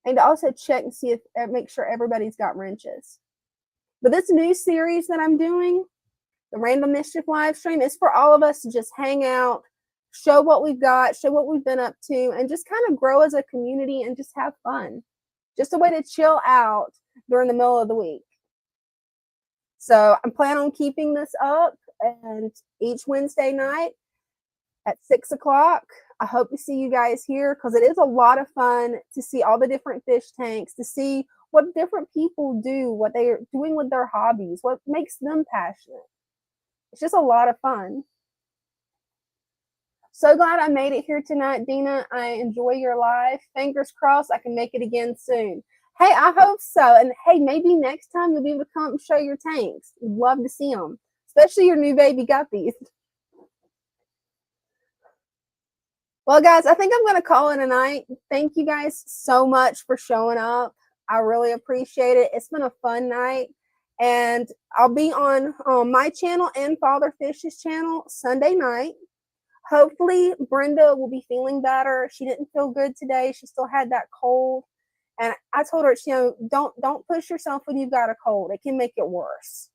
Speaker 2: And also check and see if, make sure everybody's got wrenches. But this new series that I'm doing, the Random Mischief live stream, is for all of us to just hang out, show what we've got, show what we've been up to, and just kind of grow as a community and just have fun. Just a way to chill out during the middle of the week. So I'm planning on keeping this up, and each Wednesday night at 6 o'clock. I hope to see you guys here, because it is a lot of fun to see all the different fish tanks, to see what different people do, what they are doing with their hobbies, what makes them passionate. It's just a lot of fun. So glad I made it here tonight, Dina. I enjoy your live. Fingers crossed I can make it again soon. Hey, I hope so. And hey, maybe next time you'll be able to come and show your tanks. We'd love to see them, especially your new baby guppies. Well, guys, I think I'm going to call it a night. Thank you guys so much for showing up. I really appreciate it. It's been a fun night. And I'll be on my channel and Father Fish's channel Sunday night. Hopefully, Brenda will be feeling better. She didn't feel good today. She still had that cold. And I told her, don't push yourself when you've got a cold. It can make it worse.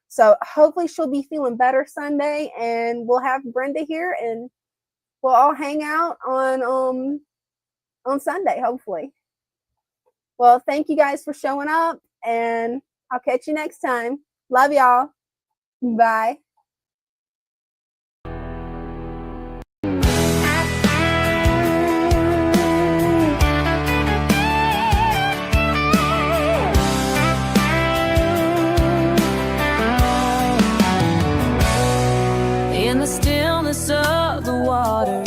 Speaker 2: So hopefully she'll be feeling better Sunday, and we'll have Brenda here, and we'll all hang out on Sunday, hopefully. Well, thank you guys for showing up, and I'll catch you next time. Love y'all. Bye.
Speaker 1: In the stillness of the water,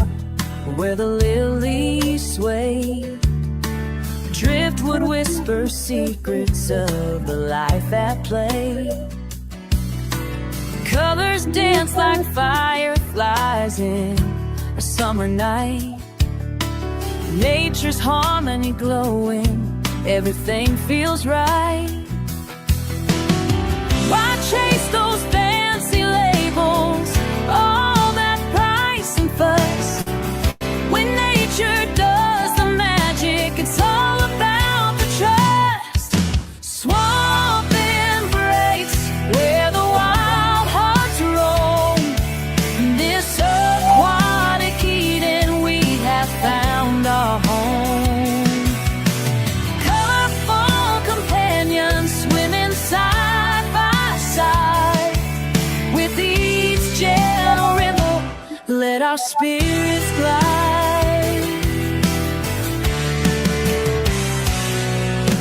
Speaker 1: where the lilies sway, driftwood whispers secrets of the life at play. Colors dance like fireflies in a summer night. Nature's harmony glowing, everything feels right. Why chase those fancy labels, all that price and fuss, when nature does the magic? It's all about the trust. Swamp embrace, where the wild hearts roam. In this aquatic Eden, we have found our home. Colorful companions swimming side by side. With each gentle ripple, let our spirits glide.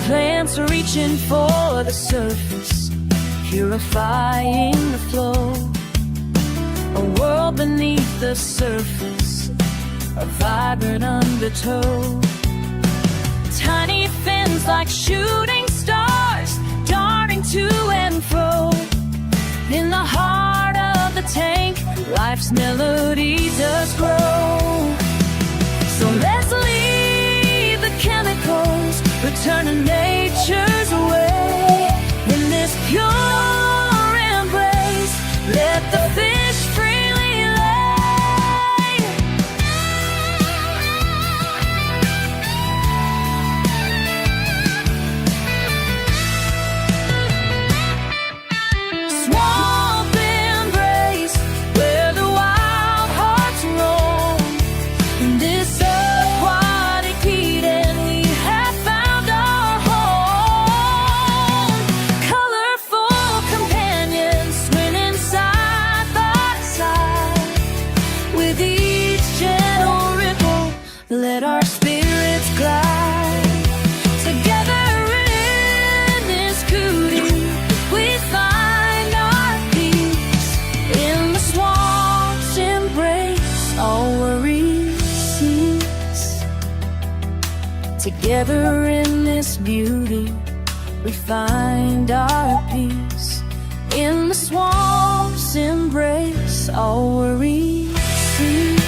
Speaker 1: Plants are reaching for the surface, purifying the flow. A world beneath the surface, a vibrant undertow. Tiny fins like shooting stars, darting to and fro. In the heart of the tank, life's melody does grow. So let's leave the chemicals, return to nature's way. In this pure embrace, let the fish freely lay. Swamp embrace, where the wild hearts roam. Together in this beauty, we find our peace. In the swamp's embrace, all worries cease.